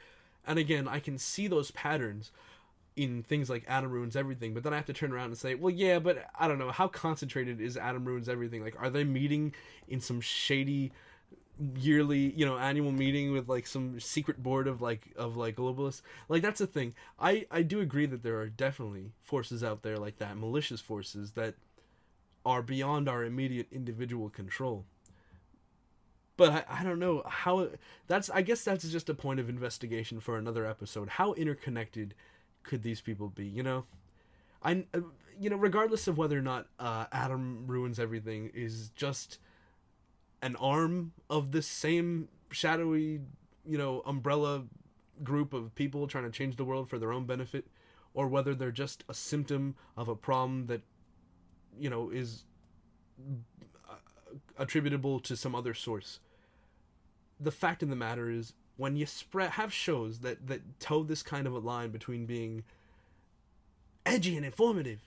And again, I can see those patterns in things like Adam Ruins Everything, but then I have to turn around and say, well, yeah, but I don't know, how concentrated is Adam Ruins Everything? Like, are they meeting in some shady yearly, annual meeting with like some secret board of globalists? Like, that's the thing. I do agree that there are definitely forces out there like that, malicious forces that are beyond our immediate individual control. But I don't know how I guess that's just a point of investigation for another episode. How interconnected could these people be? Regardless of whether or not Adam Ruins Everything is just an arm of this same shadowy, umbrella group of people trying to change the world for their own benefit, or whether they're just a symptom of a problem that is attributable to some other source. The fact of the matter is, when you have shows that toe this kind of a line between being edgy and informative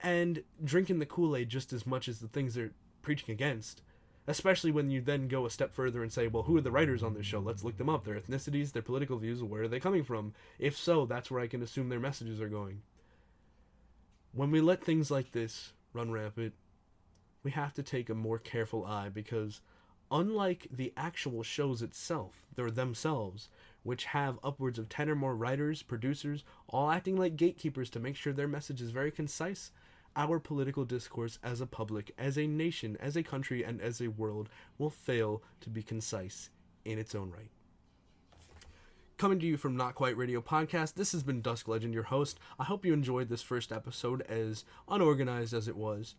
and drinking the Kool-Aid just as much as the things they're preaching against, especially when you then go a step further and say, well, who are the writers on this show? Let's look them up. Their ethnicities, their political views, where are they coming from? If so, that's where I can assume their messages are going. When we let things like this run rampant, we have to take a more careful eye, because unlike the actual shows itself, they're themselves, which have upwards of 10 or more writers, producers, all acting like gatekeepers to make sure their message is very concise, our political discourse as a public, as a nation, as a country, and as a world will fail to be concise in its own right. Coming to you from Not Quite Radio Podcast, this has been Dusk Legend, your host. I hope you enjoyed this first episode, as unorganized as it was.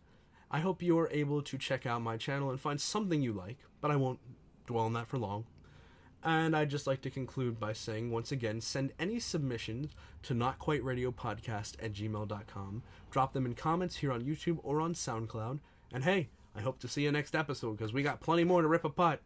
I hope you are able to check out my channel and find something you like, but I won't dwell on that for long. And I'd just like to conclude by saying, once again, send any submissions to notquiteradiopodcast@gmail.com. Drop them in comments here on YouTube or on SoundCloud. And hey, I hope to see you next episode, because we got plenty more to rip apart.